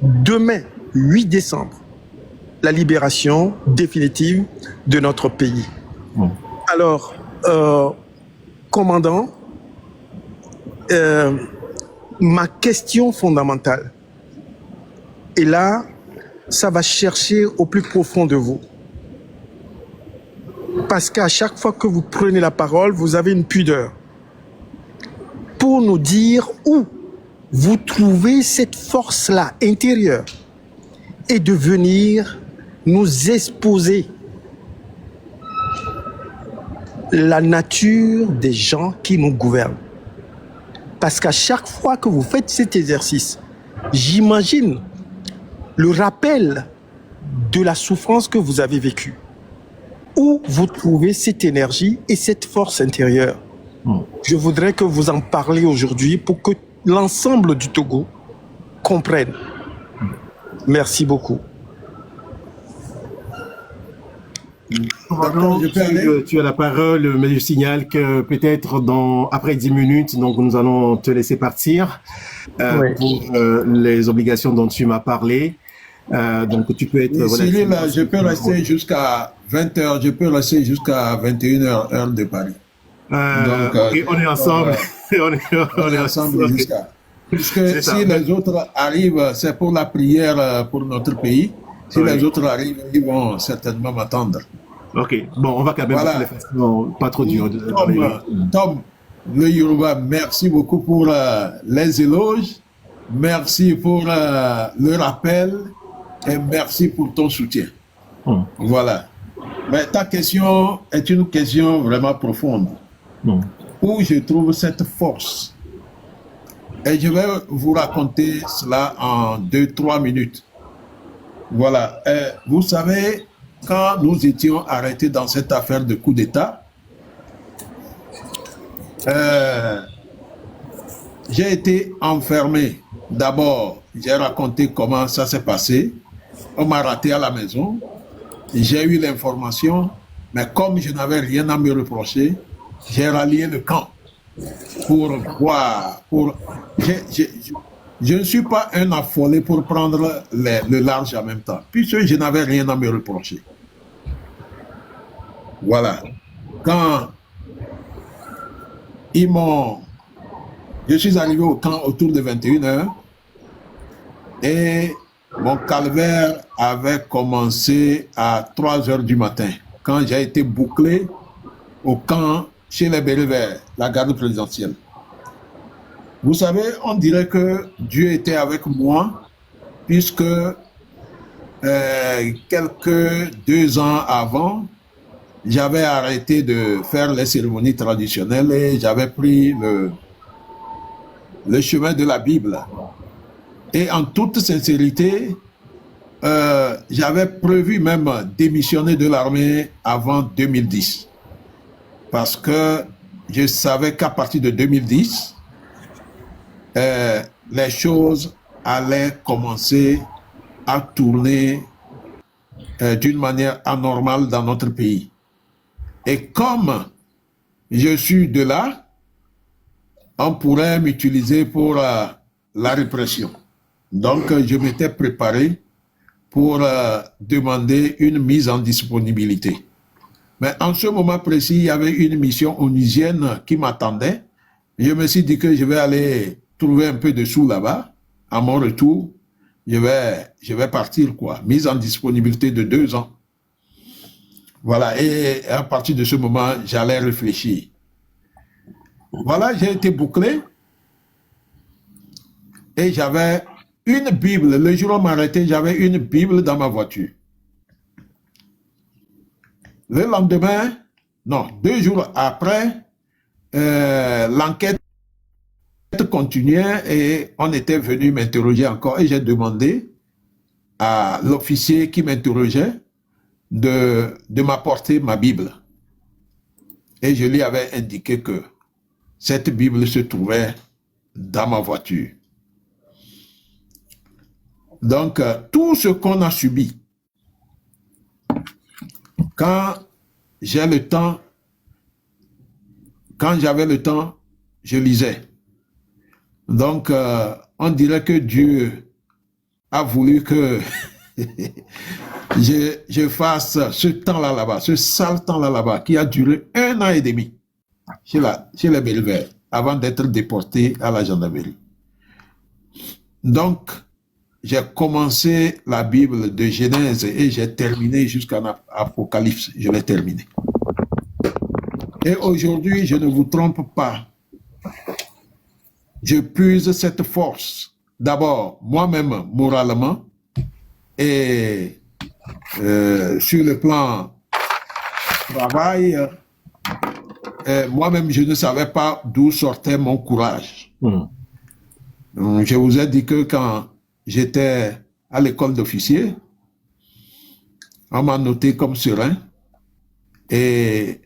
demain, 8 décembre, la libération définitive de notre pays. Alors, commandant, ma question fondamentale, et là, ça va chercher au plus profond de vous. Parce qu'à chaque fois que vous prenez la parole, vous avez une pudeur pour nous dire où vous trouvez cette force-là intérieure et de venir nous exposer la nature des gens qui nous gouvernent. Parce qu'à chaque fois que vous faites cet exercice, j'imagine le rappel de la souffrance que vous avez vécue. Où vous trouvez cette énergie et cette force intérieure? Je voudrais que vous en parliez aujourd'hui pour que l'ensemble du Togo comprenne. Merci beaucoup. Tu as la parole, mais je signale que peut-être après 10 minutes, donc nous allons te laisser partir pour les obligations dont tu m'as parlé. Donc tu peux être... Cyril, je peux rester jusqu'à 20h, je peux rester jusqu'à 21h, heure de Paris. Et on est ensemble. on est ensemble jusqu'à... Puisque si les autres arrivent, c'est pour la prière pour notre pays. Si les autres arrivent, ils vont certainement m'attendre. Ok, bon, on va quand même faire les façons pas trop dur. Tom, le Yoruba, merci beaucoup pour les éloges. Merci pour le rappel. Et merci pour ton soutien. Voilà. Mais ta question est une question vraiment profonde. Où je trouve cette force. Et je vais vous raconter cela en 2-3 minutes. Voilà. Vous savez, quand nous étions arrêtés dans cette affaire de coup d'État, j'ai été enfermé. D'abord, j'ai raconté comment ça s'est passé. On m'a raté à la maison. J'ai eu l'information, mais comme je n'avais rien à me reprocher, j'ai rallié le camp pour voir. Je ne suis pas un affolé pour prendre le large en même temps, puisque je n'avais rien à me reprocher. Voilà. Quand je suis arrivé au camp autour de 21h et mon calvaire avait commencé à 3h du matin, quand j'ai été bouclé au camp chez les Bérets, la garde présidentielle. Vous savez, on dirait que Dieu était avec moi, puisque quelques 2 ans avant, j'avais arrêté de faire les cérémonies traditionnelles et j'avais pris le chemin de la Bible. Et en toute sincérité, j'avais prévu même démissionner de l'armée avant 2010. Parce que je savais qu'à partir de 2010, les choses allait commencer à tourner d'une manière anormale dans notre pays. Et comme je suis de là, on pourrait m'utiliser pour la répression. Donc, je m'étais préparé pour demander une mise en disponibilité. Mais en ce moment précis, il y avait une mission onusienne qui m'attendait. Je me suis dit que je vais aller trouver un peu de sous là-bas. À mon retour, je vais partir, quoi. Mise en disponibilité de 2 ans. Voilà, et à partir de ce moment, j'allais réfléchir. Voilà, j'ai été bouclé et j'avais une Bible. Le jour où on m'a arrêté, j'avais une Bible dans ma voiture. Le lendemain, non, 2 jours après, l'enquête continuait et on était venu m'interroger encore et j'ai demandé à l'officier qui m'interrogeait de m'apporter ma Bible. Et je lui avais indiqué que cette Bible se trouvait dans ma voiture. Donc, tout ce qu'on a subi, quand j'avais le temps, je lisais. Donc, on dirait que Dieu a voulu que je fasse ce temps-là là-bas, ce sale temps-là là-bas, qui a duré 1 an et demi chez les Belvédères, avant d'être déporté à la gendarmerie. Donc, j'ai commencé la Bible de Genèse et j'ai terminé jusqu'à l'Apocalypse. Je l'ai terminé. Et aujourd'hui, je ne vous trompe pas. Je puise cette force, d'abord moi-même moralement et sur le plan travail, moi-même je ne savais pas d'où sortait mon courage. Je vous ai dit que quand j'étais à l'école d'officier, on m'a noté comme serein et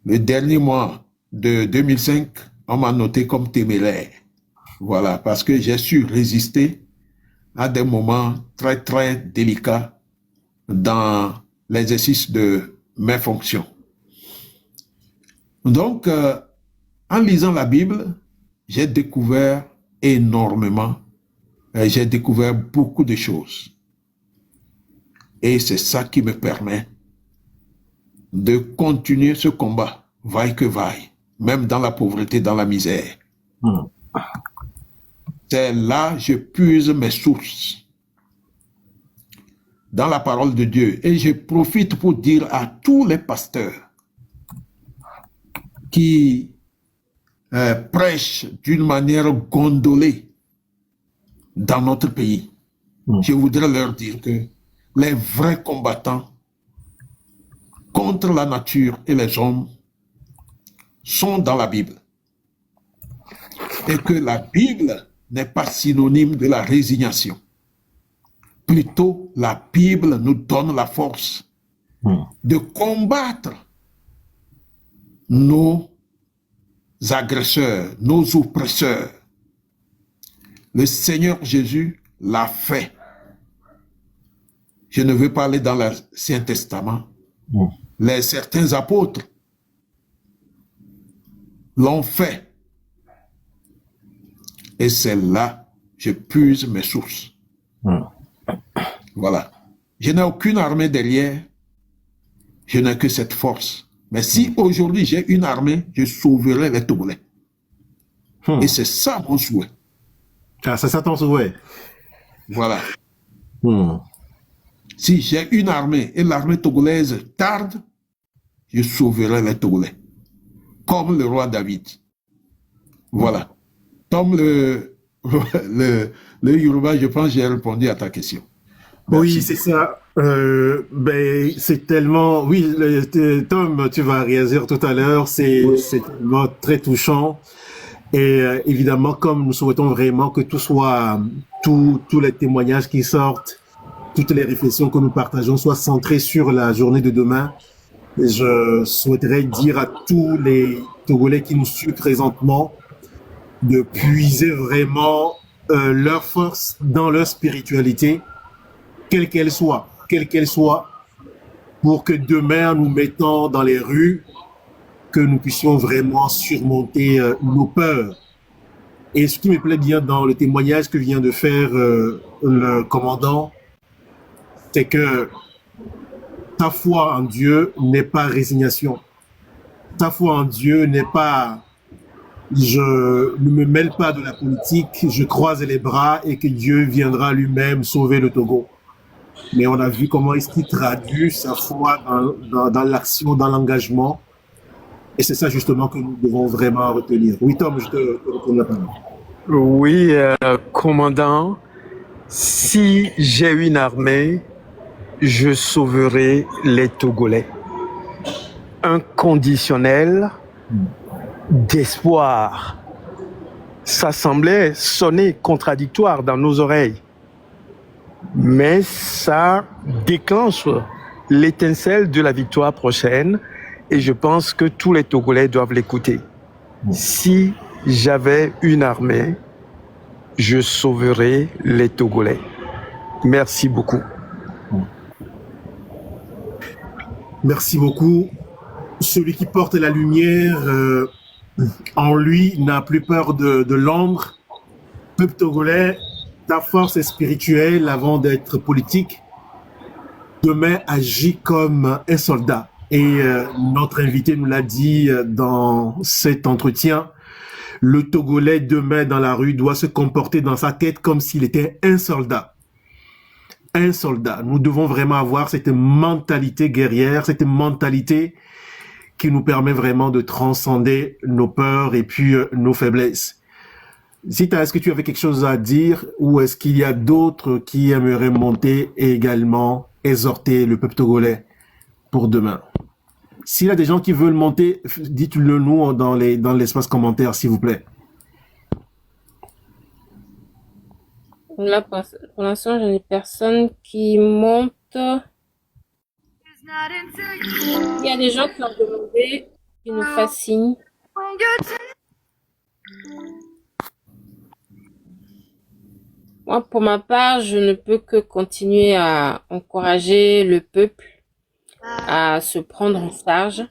le dernier mois de 2005, on m'a noté comme téméraire. Voilà, parce que j'ai su résister à des moments très, très délicats dans l'exercice de mes fonctions. Donc, en lisant la Bible, j'ai découvert énormément, j'ai découvert beaucoup de choses. Et c'est ça qui me permet de continuer ce combat, vaille que vaille, même dans la pauvreté, dans la misère. C'est là je puise mes sources dans la parole de Dieu. Et je profite pour dire à tous les pasteurs qui prêchent d'une manière gondolée dans notre pays, je voudrais leur dire que les vrais combattants contre la nature et les hommes sont dans la Bible. Et que la Bible n'est pas synonyme de la résignation. Plutôt, la Bible nous donne la force de combattre nos agresseurs, nos oppresseurs. Le Seigneur Jésus l'a fait. Je ne veux pas aller dans l'Ancien Testament. Certains apôtres l'ont fait. Et c'est là je puise mes sources. Voilà. Je n'ai aucune armée derrière. Je n'ai que cette force. Mais si aujourd'hui j'ai une armée, je sauverai les Togolais. Et c'est ça mon souhait. Ah, c'est ça ton souhait. Voilà. Si j'ai une armée et l'armée togolaise tarde, je sauverai les Togolais. Comme le roi David. Voilà. Comme le Yoruba, je pense que j'ai répondu à ta question. Merci. Oui, c'est ça. C'est tellement... Oui, Tom, tu vas réagir tout à l'heure. C'est tellement très touchant. Et évidemment, comme nous souhaitons vraiment que tout soit... tous les témoignages qui sortent, toutes les réflexions que nous partageons soient centrées sur la journée de demain. Et je souhaiterais dire à tous les Togolais qui nous suivent présentement de puiser vraiment leur force dans leur spiritualité, quelle qu'elle soit, pour que demain nous mettons dans les rues, que nous puissions vraiment surmonter nos peurs. Et ce qui me plaît bien dans le témoignage que vient de faire le commandant, c'est que ta foi en Dieu n'est pas résignation. Ta foi en Dieu n'est pas je ne me mêle pas de la politique, je croise les bras et que Dieu viendra lui-même sauver le Togo. Mais on a vu comment est-ce qu'il traduit sa foi dans l'action, dans l'engagement. Et c'est ça justement que nous devons vraiment retenir. Oui, Tom, je te retourne la parole. Oui, commandant, si j'ai une armée, je sauverai les Togolais. Un conditionnel d'espoir. Ça semblait sonner contradictoire dans nos oreilles, mais ça déclenche l'étincelle de la victoire prochaine et je pense que tous les Togolais doivent l'écouter. Si j'avais une armée, je sauverais les Togolais. Merci beaucoup. Merci beaucoup. Celui qui porte la lumière en lui n'a plus peur de l'ombre. Peuple togolais, ta force est spirituelle avant d'être politique. Demain, agis comme un soldat. Et notre invité nous l'a dit dans cet entretien. Le Togolais demain dans la rue doit se comporter dans sa tête comme s'il était un soldat. Un soldat. Nous devons vraiment avoir cette mentalité guerrière, cette mentalité qui nous permet vraiment de transcender nos peurs et puis nos faiblesses. Zita, est-ce que tu avais quelque chose à dire ou est-ce qu'il y a d'autres qui aimeraient monter et également exhorter le peuple togolais pour demain? S'il y a des gens qui veulent monter, dites-le nous dans l'espace commentaire, s'il vous plaît. Là, pour l'instant, je n'ai personne qui monte. Il y a des gens qui ont demandé qu'ils nous fassent signe. Moi, pour ma part, je ne peux que continuer à encourager le peuple à se prendre en charge,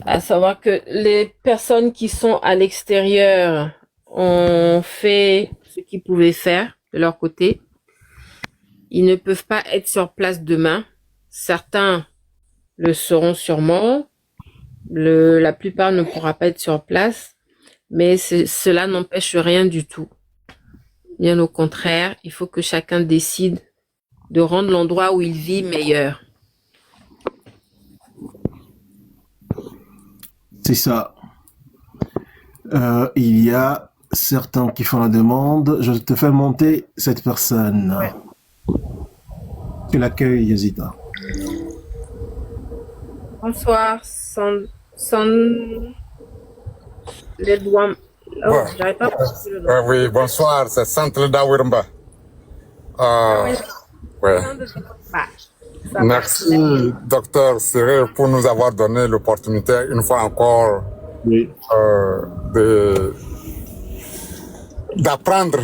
à savoir que les personnes qui sont à l'extérieur ont fait ce qu'ils pouvaient faire de leur côté. Ils ne peuvent pas être sur place demain. Certains le seront sûrement. La plupart ne pourra pas être sur place. Mais cela n'empêche rien du tout. Bien au contraire, il faut que chacun décide de rendre l'endroit où il vit meilleur. C'est ça. Il y a certains qui font la demande. Je te fais monter cette personne. Ouais. Tu l'accueilles, Zita. Bonsoir, les doigts. Oh, bon. J'arrive pas à prononcer le nom. Oui, bonsoir, c'est Centre d'Awirmba. Ouais. Merci, docteur Séré, pour nous avoir donné l'opportunité, une fois encore, oui. D'apprendre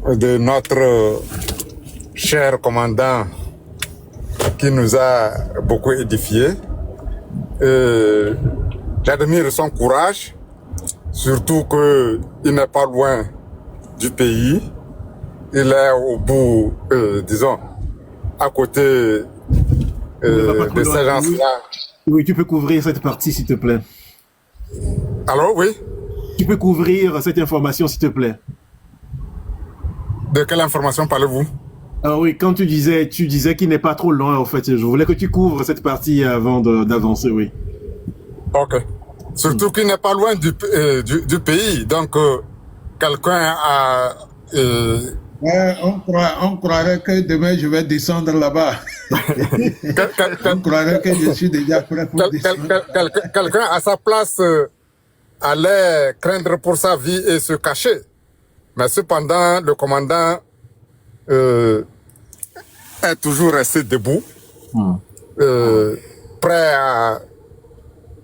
de notre cher commandant qui nous a beaucoup édifiés. J'admire son courage, surtout qu'il n'est pas loin du pays. Il est au bout, disons, à côté de ces gens-là. Oui, tu peux couvrir cette partie, s'il te plaît. Alors, oui? Tu peux couvrir cette information, s'il te plaît. De quelle information parlez-vous? Ah oui, quand tu disais qu'il n'est pas trop loin, en fait. Je voulais que tu couvres cette partie avant d'avancer, oui. Ok. Surtout qu'il n'est pas loin du pays. Donc, quelqu'un a... on croirait que demain je vais descendre là-bas. On croirait que je suis déjà prêt pour descendre. Quelqu'un à sa place allait craindre pour sa vie et se cacher. Mais cependant, le commandant est toujours resté debout, prêt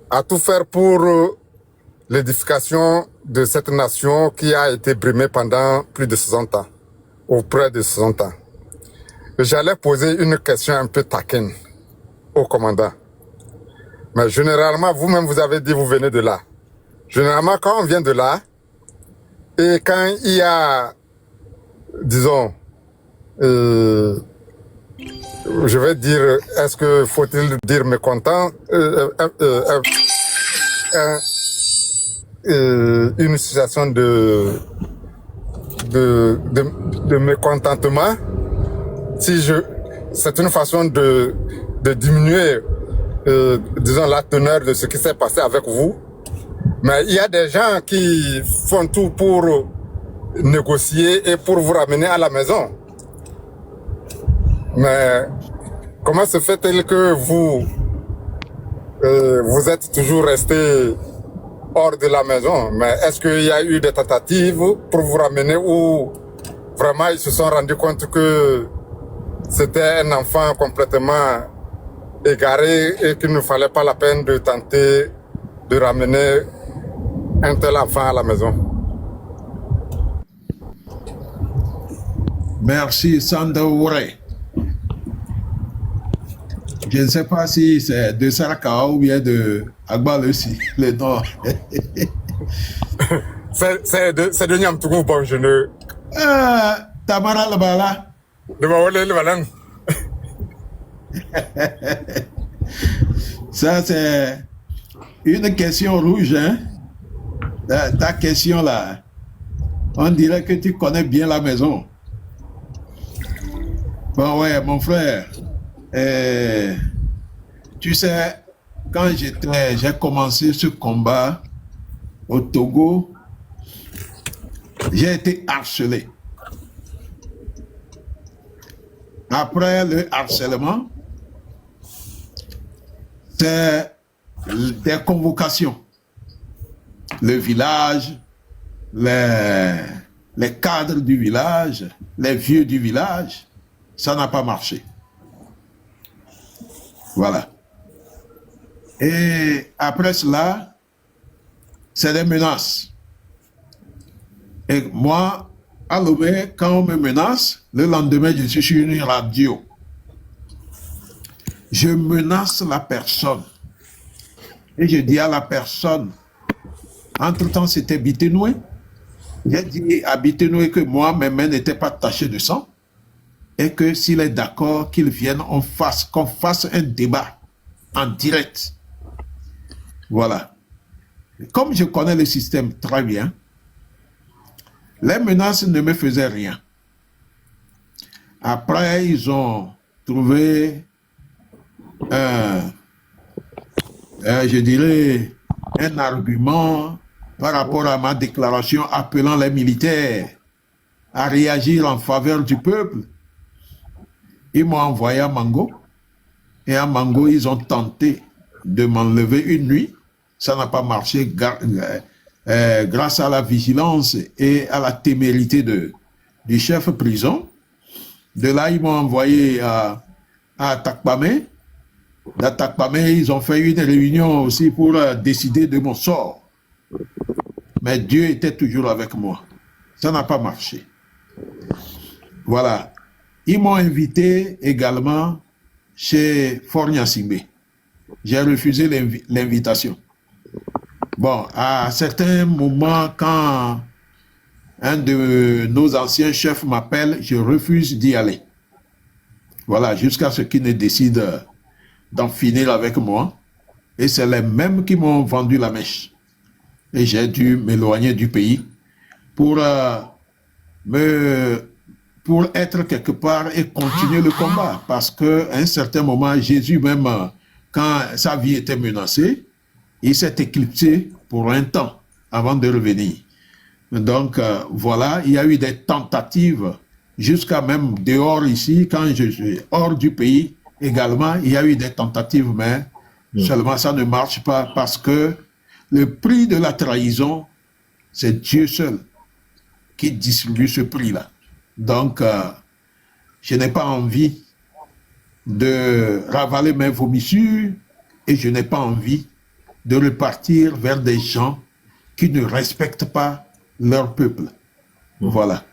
à tout faire pour l'édification de cette nation qui a été brimée pendant plus de 60 ans, ou près de 60 ans. J'allais poser une question un peu taquine au commandant. Mais généralement, vous-même, vous avez dit vous venez de là. Généralement, quand on vient de là, et quand il y a, disons, je vais dire, est-ce que faut-il dire mécontent, une situation de mécontentement, c'est une façon de diminuer, disons, la teneur de ce qui s'est passé avec vous. Mais il y a des gens qui font tout pour négocier et pour vous ramener à la maison. Mais comment se fait-il que vous êtes toujours resté hors de la maison? Mais est-ce qu'il y a eu des tentatives pour vous ramener ou vraiment ils se sont rendus compte que c'était un enfant complètement égaré et qu'il ne fallait pas la peine de tenter de ramener un tel enfant à la maison? Merci, Sandaouré. Je ne sais pas si c'est de Saraka ou bien de Agbalesi, le nom. C'est de Nyamtougou, bon, je ne... Tamara Labala. De Mawale Lebalan. Ça, c'est une question rouge, hein? Ta question là, on dirait que tu connais bien la maison. Bon, ouais, mon frère, tu sais, quand j'ai commencé ce combat au Togo, j'ai été harcelé. Après le harcèlement, c'est des convocations. Le village, les cadres du village, les vieux du village, ça n'a pas marché. Voilà. Et après cela, c'est des menaces. Et moi, à Lomé, quand on me menace, le lendemain, je suis sur une radio. Je menace la personne. Et je dis à la personne, entre-temps, c'était Bitenoué. J'ai dit à Bitenoué que moi, mes mains n'étaient pas tachées de sang. Et que s'il est d'accord, qu'il vienne, qu'on fasse un débat en direct. Voilà. Comme je connais le système très bien, les menaces ne me faisaient rien. Après, ils ont trouvé je dirais, un argument par rapport à ma déclaration appelant les militaires à réagir en faveur du peuple. Ils m'ont envoyé à Mango. Et à Mango, ils ont tenté de m'enlever une nuit. Ça n'a pas marché grâce à la vigilance et à la témérité du chef prison. De là, ils m'ont envoyé à Takpamé. D'Atakpamé, ils ont fait une réunion aussi pour décider de mon sort. Mais Dieu était toujours avec moi. Ça n'a pas marché. Voilà. Ils m'ont invité également chez Fornia-Simbe. J'ai refusé l'invitation. Bon, à certains moments, quand un de nos anciens chefs m'appelle, je refuse d'y aller. Voilà, jusqu'à ce qu'il ne décide d'en finir avec moi. Et c'est les mêmes qui m'ont vendu la mèche. Et j'ai dû m'éloigner du pays pour être quelque part et continuer le combat. Parce qu'à un certain moment, Jésus même, quand sa vie était menacée, il s'est éclipsé pour un temps avant de revenir. Donc voilà, il y a eu des tentatives jusqu'à même dehors ici, quand je suis hors du pays également, il y a eu des tentatives, mais seulement ça ne marche pas parce que le prix de la trahison, c'est Dieu seul qui distribue ce prix-là. Donc, je n'ai pas envie de ravaler mes vomissures et je n'ai pas envie de repartir vers des gens qui ne respectent pas leur peuple. Voilà.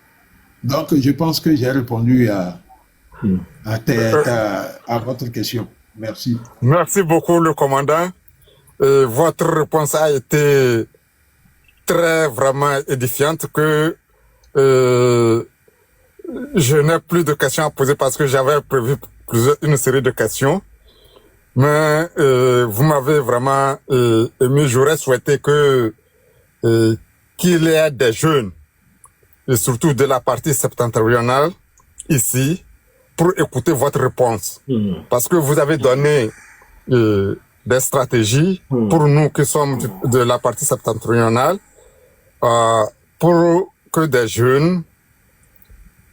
Donc, je pense que j'ai répondu à votre question. Merci. Merci beaucoup, le commandant. Votre réponse a été très vraiment édifiante que je n'ai plus de questions à poser parce que j'avais prévu une série de questions. Mais vous m'avez vraiment ému. J'aurais souhaité que qu'il y ait des jeunes, et surtout de la partie septentrionale, ici, pour écouter votre réponse. Parce que vous avez donné des stratégies pour nous qui sommes de la partie septentrionale, pour que des jeunes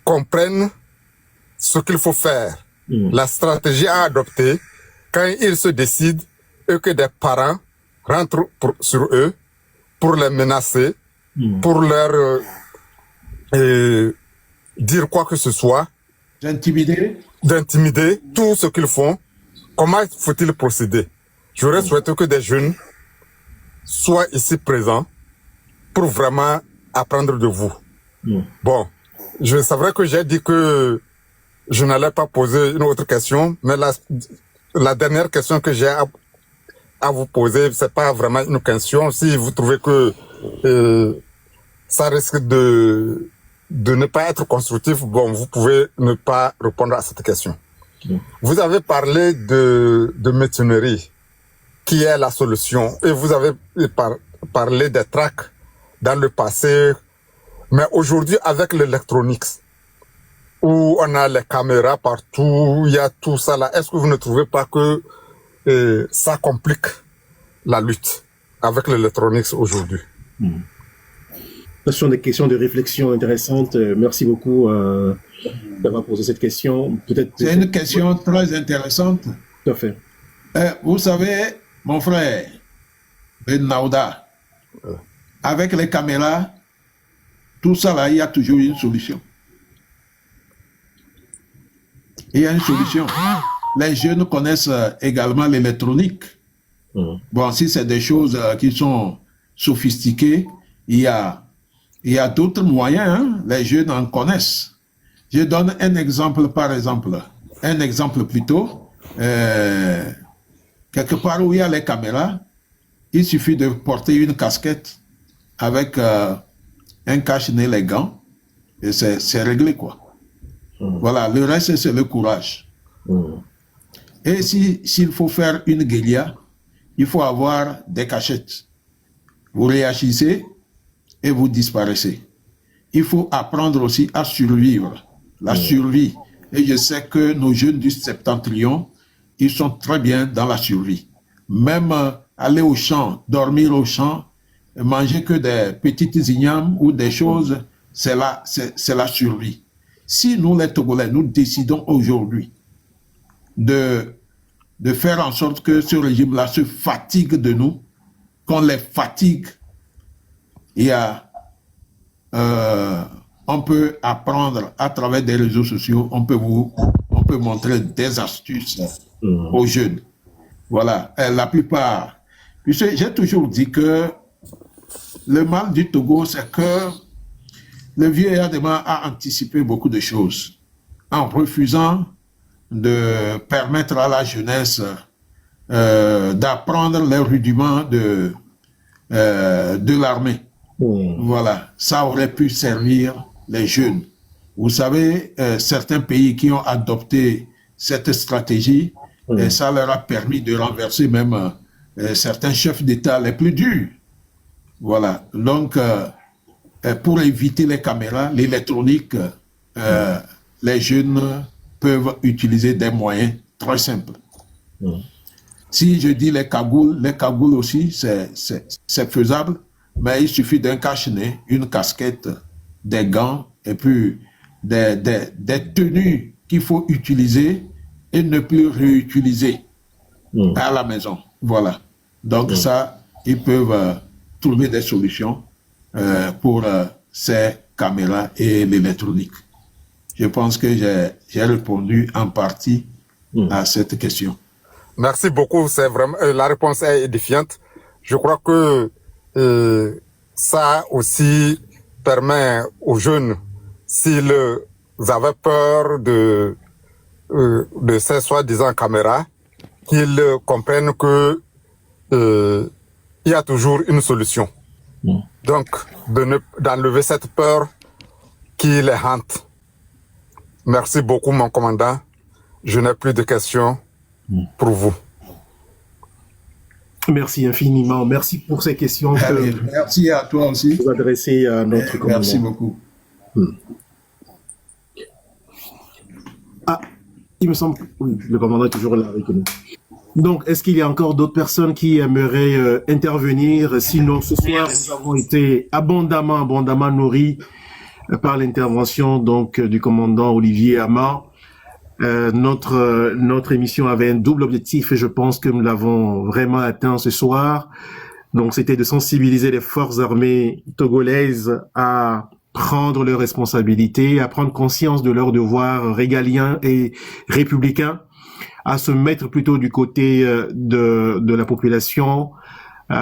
comprennent ce qu'il faut faire, la stratégie à adopter quand ils se décident et que des parents rentrent sur eux pour les menacer, pour leur dire quoi que ce soit, d'intimider tout ce qu'ils font. Comment faut-il procéder? J'aurais souhaité que des jeunes soient ici présents pour vraiment apprendre de vous. Bon, c'est vrai que j'ai dit que je n'allais pas poser une autre question, mais la dernière question que j'ai à vous poser, c'est pas vraiment une question. Si vous trouvez que ça risque de ne pas être constructif, bon, vous pouvez ne pas répondre à cette question. Vous avez parlé de métonnerie, qui est la solution, et vous avez parlé des tracts dans le passé, mais aujourd'hui avec l'électronique, où on a les caméras partout, il y a tout ça là, est-ce que vous ne trouvez pas que ça complique la lutte avec l'électronique aujourd'hui? Ce sont des questions de réflexion intéressantes. Merci beaucoup d'avoir posé cette question. C'est une question très intéressante. Tout à fait. Vous savez, mon frère Ben Naouda, avec les caméras, tout ça là, il y a toujours une solution. Il y a une solution. Les jeunes connaissent également l'électronique. Bon, si c'est des choses qui sont sophistiquées, il y a d'autres moyens, hein? Les jeunes en connaissent. Je donne un exemple, par exemple. Un exemple plutôt. Quelque part où il y a les caméras, il suffit de porter une casquette avec un cache-nez, les gants, et c'est réglé, quoi. Voilà, le reste, c'est le courage. Et s'il faut faire une guérilla, il faut avoir des cachettes. Vous réagissez et vous disparaissez. Il faut apprendre aussi à survivre, la survie. Et je sais que nos jeunes du septentrion, ils sont très bien dans la survie. Même aller au champ, dormir au champ, manger que des petites ignames ou des choses, c'est la survie. Si nous, les Togolais, nous décidons aujourd'hui de faire en sorte que ce régime-là se fatigue de nous, qu'on les fatigue, on peut apprendre à travers des réseaux sociaux, on peut montrer des astuces aux jeunes. Voilà, la plupart. J'ai toujours dit que le mal du Togo, c'est que le vieux Yadema a anticipé beaucoup de choses en refusant de permettre à la jeunesse d'apprendre les rudiments de l'armée. Voilà, ça aurait pu servir les jeunes. Vous savez, certains pays qui ont adopté cette stratégie, et ça leur a permis de renverser même certains chefs d'État les plus durs. Voilà, donc pour éviter les caméras, l'électronique, les jeunes peuvent utiliser des moyens très simples. Si je dis les cagoules aussi, c'est faisable, mais il suffit d'un cache-nez, une casquette, des gants, et puis des tenues qu'il faut utiliser et ne plus réutiliser à la maison. Voilà. Donc ça, ils peuvent trouver des solutions pour ces caméras et l'électronique. Je pense que j'ai répondu en partie à cette question. Merci beaucoup, c'est vraiment la réponse est édifiante. Je crois que ça aussi permet aux jeunes, s'ils avaient peur de ces soi-disant caméras, qu'ils comprennent que il y a toujours une solution. Donc, d'enlever cette peur qui les hante. Merci beaucoup, mon commandant. Je n'ai plus de questions pour vous. Merci infiniment. Merci pour ces questions Allez, que merci à toi aussi. vous adressez à notre commandant. Merci beaucoup. Ah, il me semble que oui, le commandant est toujours là avec nous. Donc, est-ce qu'il y a encore d'autres personnes qui aimeraient intervenir? Sinon, ce soir, nous avons été abondamment nourris par l'intervention donc du commandant Olivier Amar. Notre émission avait un double objectif et je pense que nous l'avons vraiment atteint ce soir. Donc, c'était de sensibiliser les forces armées togolaises à prendre leurs responsabilités, à prendre conscience de leurs devoirs régaliens et républicains, à se mettre plutôt du côté de la population,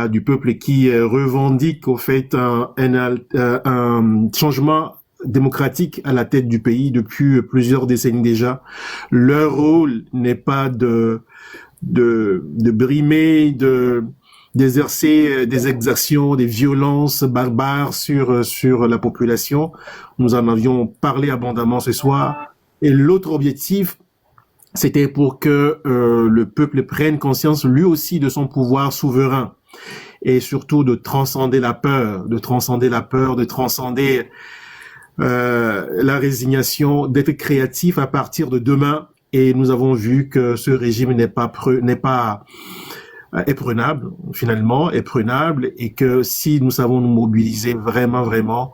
du peuple qui revendique au fait un changement démocratique à la tête du pays depuis plusieurs décennies déjà. Leur rôle n'est pas de brimer, d'exercer des exactions, des violences barbares sur la population. Nous en avions parlé abondamment ce soir. Et l'autre objectif, c'était pour que le peuple prenne conscience lui aussi de son pouvoir souverain et surtout de transcender la peur, de transcender la résignation, d'être créatif à partir de demain. Et nous avons vu que ce régime n'est pas éprenable, finalement, éprenable, et que si nous savons nous mobiliser vraiment,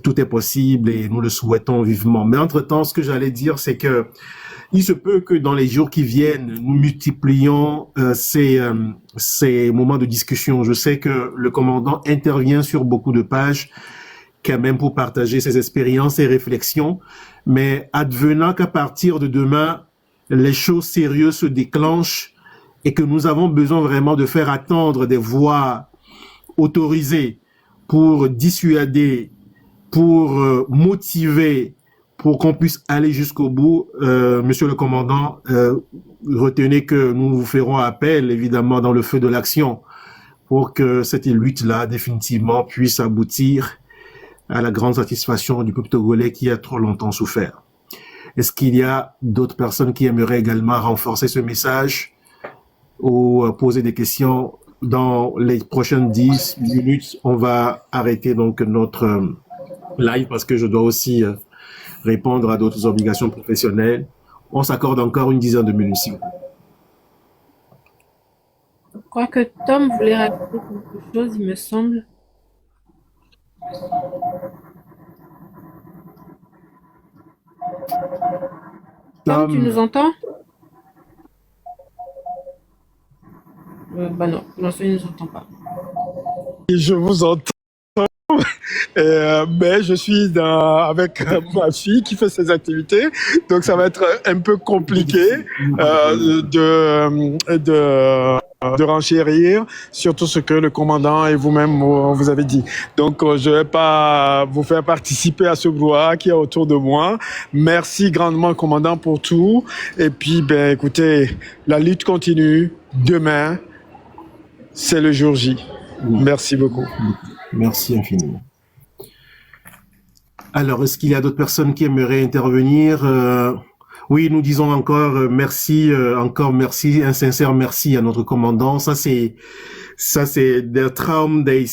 tout est possible et nous le souhaitons vivement. Mais entre-temps, ce que j'allais dire, c'est que il se peut que dans les jours qui viennent, nous multiplions ces moments de discussion. Je sais que le commandant intervient sur beaucoup de pages, quand même pour partager ses expériences et réflexions, mais advenant qu'à partir de demain, les choses sérieuses se déclenchent et que nous avons besoin vraiment de faire attendre des voix autorisées pour dissuader, pour motiver, pour qu'on puisse aller jusqu'au bout. Monsieur le commandant, retenez que nous vous ferons appel, évidemment, dans le feu de l'action pour que cette lutte-là, définitivement, puisse aboutir à la grande satisfaction du peuple togolais qui a trop longtemps souffert. Est-ce qu'il y a d'autres personnes qui aimeraient également renforcer ce message ou poser des questions? Dans les prochaines 10 minutes, on va arrêter donc notre live parce que je dois aussi répondre à d'autres obligations professionnelles. On s'accorde encore une dizaine de minutes. Je crois que Tom voulait rajouter quelque chose, il me semble. Tom, tu nous entends? Bah non, pour l'instant, il ne nous entend pas. Je vous entends. Mais je suis avec ma fille qui fait ses activités, donc ça va être un peu compliqué de renchérir sur tout ce que le commandant et vous-même vous avez dit. Donc je vais pas vous faire participer à ce brouhaha qui est autour de moi. Merci grandement, commandant, pour tout. Et puis, écoutez, la lutte continue. Demain, c'est le jour J. Merci beaucoup. Merci infiniment. Alors, est-ce qu'il y a d'autres personnes qui aimeraient intervenir? Oui, nous disons encore merci, un sincère merci à notre commandant. Ça c'est der Traum des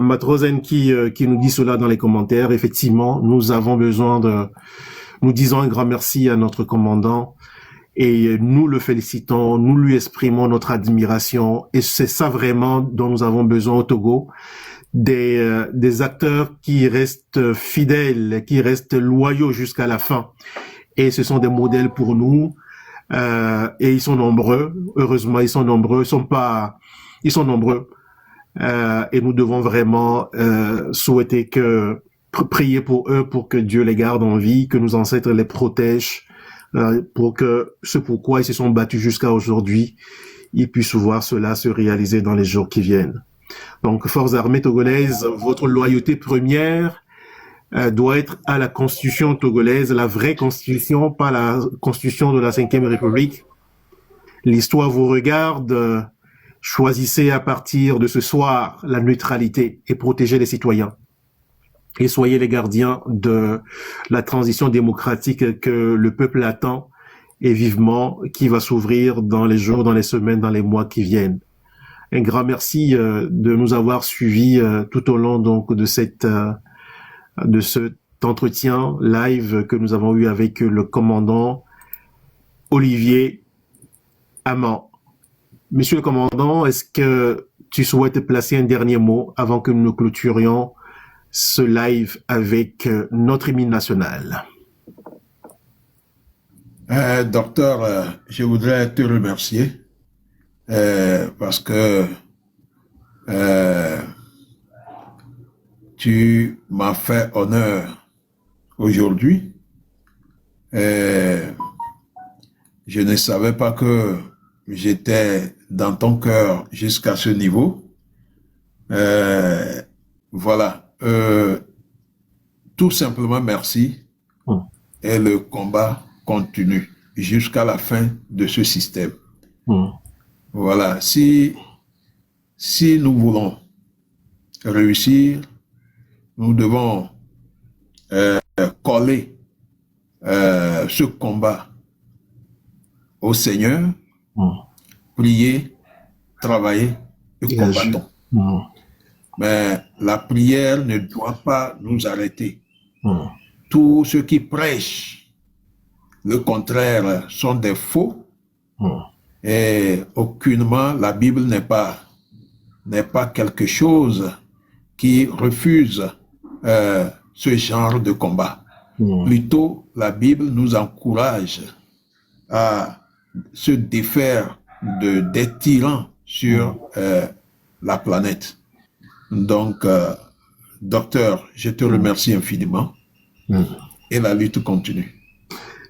Matrosen qui nous dit cela dans les commentaires. Effectivement, nous avons besoin nous disons un grand merci à notre commandant et nous le félicitons, nous lui exprimons notre admiration et c'est ça vraiment dont nous avons besoin au Togo. Des acteurs qui restent fidèles, qui restent loyaux jusqu'à la fin. Et ce sont des modèles pour nous. Et ils sont nombreux. Heureusement, ils sont nombreux. Ils sont nombreux. Et nous devons vraiment souhaiter prier pour eux, pour que Dieu les garde en vie, que nos ancêtres les protègent, pour que ce pourquoi ils se sont battus jusqu'à aujourd'hui, ils puissent voir cela se réaliser dans les jours qui viennent. Donc, forces armées togolaises, votre loyauté première doit être à la constitution togolaise, la vraie constitution, pas la constitution de la Cinquième République. L'histoire vous regarde. Choisissez à partir de ce soir la neutralité et protégez les citoyens. Et soyez les gardiens de la transition démocratique que le peuple attend et vivement, qui va s'ouvrir dans les jours, dans les semaines, dans les mois qui viennent. Un grand merci de nous avoir suivis tout au long donc de cet entretien live que nous avons eu avec le commandant Olivier Amand. Monsieur le commandant, est-ce que tu souhaites placer un dernier mot avant que nous clôturions ce live avec notre hymne national? Docteur, je voudrais te remercier parce que tu m'as fait honneur aujourd'hui. Je ne savais pas que j'étais dans ton cœur jusqu'à ce niveau. Voilà. Tout simplement merci. Et le combat continue jusqu'à la fin de ce système. Voilà. Si nous voulons réussir, nous devons coller ce combat au Seigneur, prier, travailler et combattons. Mais la prière ne doit pas nous arrêter. Tous ceux qui prêchent le contraire sont des faux et aucunement la Bible n'est pas quelque chose qui refuse ce genre de combat. Plutôt, la Bible nous encourage à se défaire des tyrans sur la planète. Donc, docteur, je te remercie infiniment. Et la lutte continue.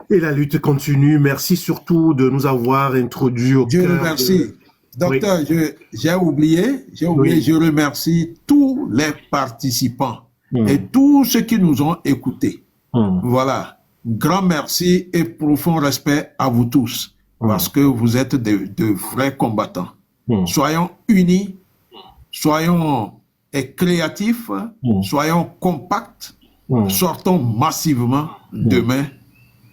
Et la lutte continue. Merci surtout de nous avoir introduits au cœur. Je remercie. Docteur, oui. j'ai oublié, oui. Je remercie tous les participants et tous ceux qui nous ont écoutés. Voilà. Grand merci et profond respect à vous tous parce que vous êtes de vrais combattants. Soyons unis, soyons créatifs, soyons compacts, sortons massivement demain,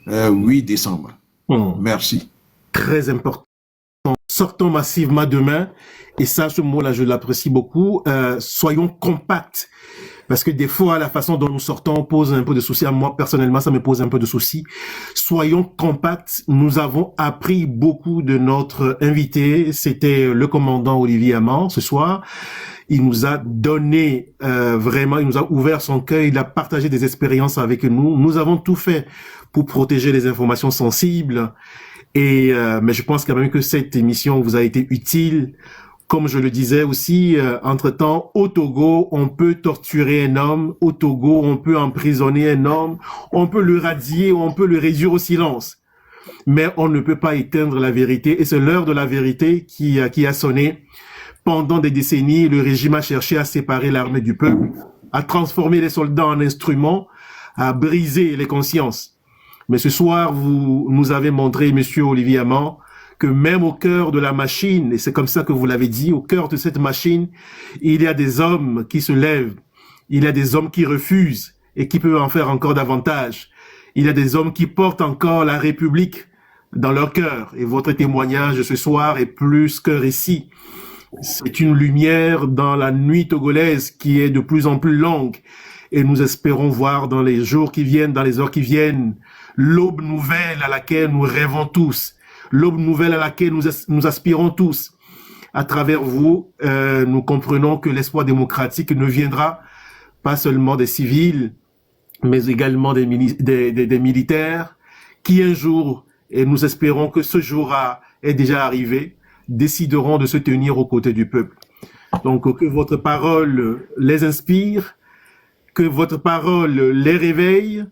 8 décembre. Merci. Très important. Sortons massivement demain, et ça, ce mot-là, je l'apprécie beaucoup. Soyons compacts, parce que des fois, la façon dont nous sortons pose un peu de soucis. À moi, personnellement, ça me pose un peu de soucis. Soyons compacts. Nous avons appris beaucoup de notre invité. C'était le commandant Olivier Amand ce soir. Il nous a donné vraiment, il nous a ouvert son cœur, il a partagé des expériences avec nous. Nous avons tout fait pour protéger les informations sensibles. Et mais je pense quand même que cette émission vous a été utile. Comme je le disais aussi, entre-temps, au Togo, on peut torturer un homme. Au Togo, on peut emprisonner un homme. On peut le radier, on peut le réduire au silence. Mais on ne peut pas éteindre la vérité. Et c'est l'heure de la vérité qui a sonné. Pendant des décennies, le régime a cherché à séparer l'armée du peuple, à transformer les soldats en instruments, à briser les consciences. Mais ce soir, vous nous avez montré, monsieur Olivier Amand, que même au cœur de la machine, et c'est comme ça que vous l'avez dit, au cœur de cette machine, il y a des hommes qui se lèvent, il y a des hommes qui refusent et qui peuvent en faire encore davantage. Il y a des hommes qui portent encore la République dans leur cœur. Et votre témoignage ce soir est plus qu'un récit. C'est une lumière dans la nuit togolaise qui est de plus en plus longue. Et nous espérons voir dans les jours qui viennent, dans les heures qui viennent, l'aube nouvelle à laquelle nous rêvons tous, l'aube nouvelle à laquelle nous aspirons tous. À travers vous, nous comprenons que l'espoir démocratique ne viendra pas seulement des civils, mais également des militaires, qui un jour, et nous espérons que ce jour est déjà arrivé, décideront de se tenir aux côtés du peuple. Donc, que votre parole les inspire, que votre parole les réveille,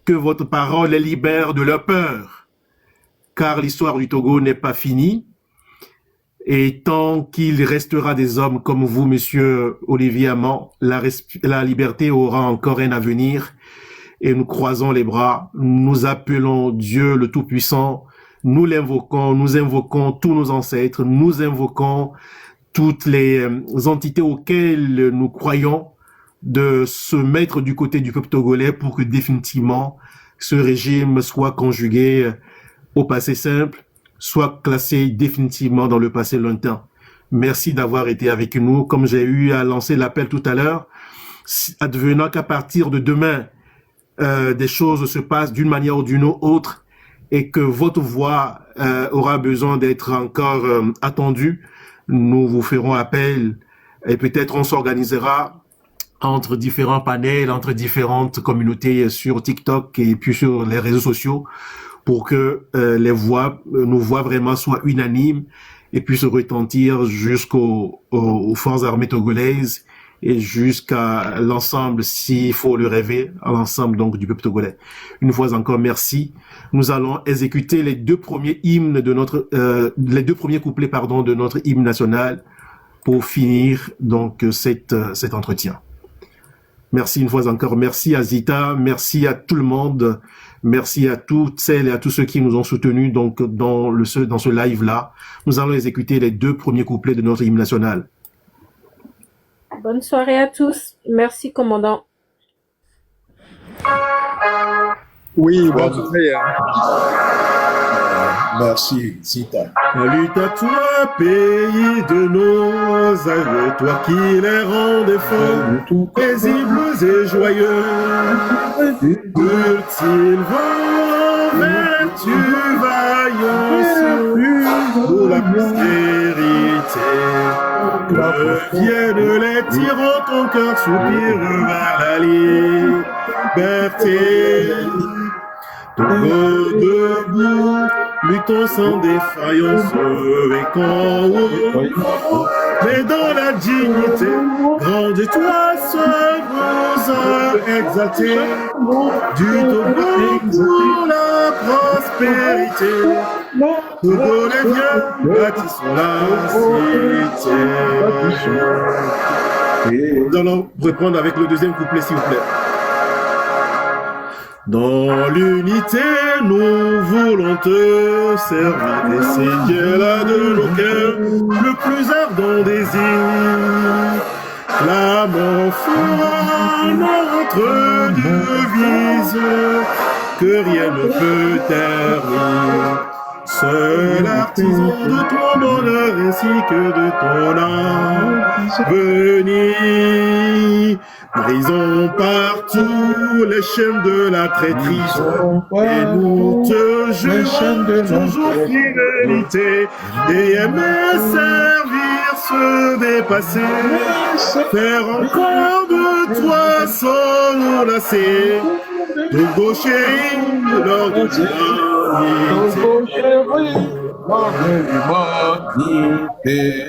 que votre parole les libère de leur peur, car l'histoire du Togo n'est pas finie. Et tant qu'il restera des hommes comme vous, monsieur Olivier Amand, la liberté aura encore un avenir. Et nous croisons les bras, nous appelons Dieu le Tout-Puissant, nous l'invoquons, nous invoquons tous nos ancêtres, nous invoquons toutes les entités auxquelles nous croyons de se mettre du côté du peuple togolais pour que définitivement ce régime soit conjugué au passé simple, soit classé définitivement dans le passé lointain. Merci d'avoir été avec nous. Comme j'ai eu à lancer l'appel tout à l'heure, advenant qu'à partir de demain, des choses se passent d'une manière ou d'une autre et que votre voix aura besoin d'être encore attendue, nous vous ferons appel et peut-être on s'organisera entre différents panels, entre différentes communautés sur TikTok et puis sur les réseaux sociaux pour que nos voix vraiment soient unanimes et puissent retentir aux forces armées togolaises et jusqu'à l'ensemble, s'il faut le rêver, à l'ensemble donc du peuple togolais. Une fois encore, merci. Nous allons exécuter les deux premiers hymnes de les deux premiers couplets, de notre hymne national pour finir donc cet entretien. Merci une fois encore. Merci à Zita, merci à tout le monde, merci à toutes celles et à tous ceux qui nous ont soutenus donc dans ce live-là. Nous allons exécuter les deux premiers couplets de notre hymne national. Bonne soirée à tous. Merci, commandant. Oui, bonne soirée. Merci, Zita. Salut à toi, pays de nos aïeux, toi qui les rendais forts, paisibles et joyeux. Peut-il vent, vertu, vaillance, pour la postérité, que viennent les tyrans, ton cœur soupire vers la liberté. Togo debout, luttons sans défaillance et qu'en haut, mais dans la dignité, grande étoile se vous exaltée, du Togo pour la prospérité. Togo les vieux, bâtissons la cité. Nous allons reprendre avec le deuxième couplet, s'il vous plaît. Dans l'unité, nous voulons te servir, et c'est Dieu-là de nos cœurs, le plus ardent désir. Clamons fort notre devise, que rien ne peut ternir. Seul artisan de ton bonheur ainsi que de ton âme, venez. Brisons partout les chaînes de la traîtrise et nous te jurons toujours fidélité et aimer servir, se dépasser, faire encore de toi sans nous lasser. Togo chéri, lors de l'humanité.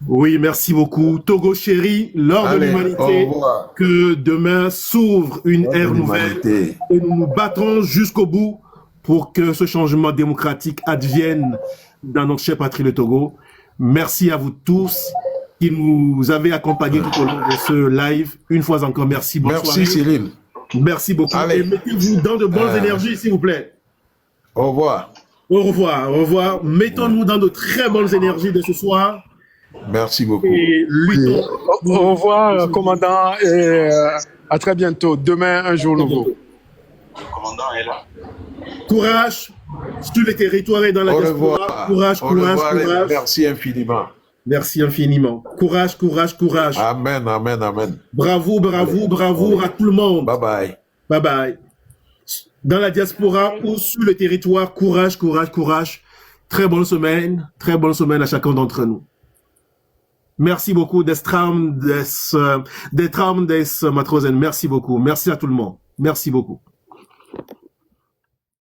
Oui, merci beaucoup. Togo chéri, lors de l'humanité, que demain s'ouvre une ère nouvelle et nous nous battrons jusqu'au bout pour que ce changement démocratique advienne dans notre chère patrie le Togo. Merci à vous tous qui nous avez accompagnés tout au long de ce live. Une fois encore, merci. Bonne soirée. Merci Cyril. Merci beaucoup. Allez. Et mettez-vous dans de bonnes énergies, s'il vous plaît. Au revoir. Au revoir, au revoir. Mettons-nous dans de très bonnes énergies de ce soir. Merci beaucoup. Et luttons. Au revoir, commandant, et à très bientôt. Demain, un jour nouveau. Le commandant est là. Courage sur les territoires et dans la Au diaspora. revoir. Courage, Au courage, revoir. courage. Merci infiniment. Merci infiniment. Courage, courage, courage. Amen, amen, amen. Bravo, bravo, bravo à tout le monde. Bye bye. Bye bye. Dans la diaspora ou sur le territoire, courage, courage, courage. Très bonne semaine à chacun d'entre nous. Merci beaucoup des Matrosen. Merci beaucoup. Merci à tout le monde. Merci beaucoup.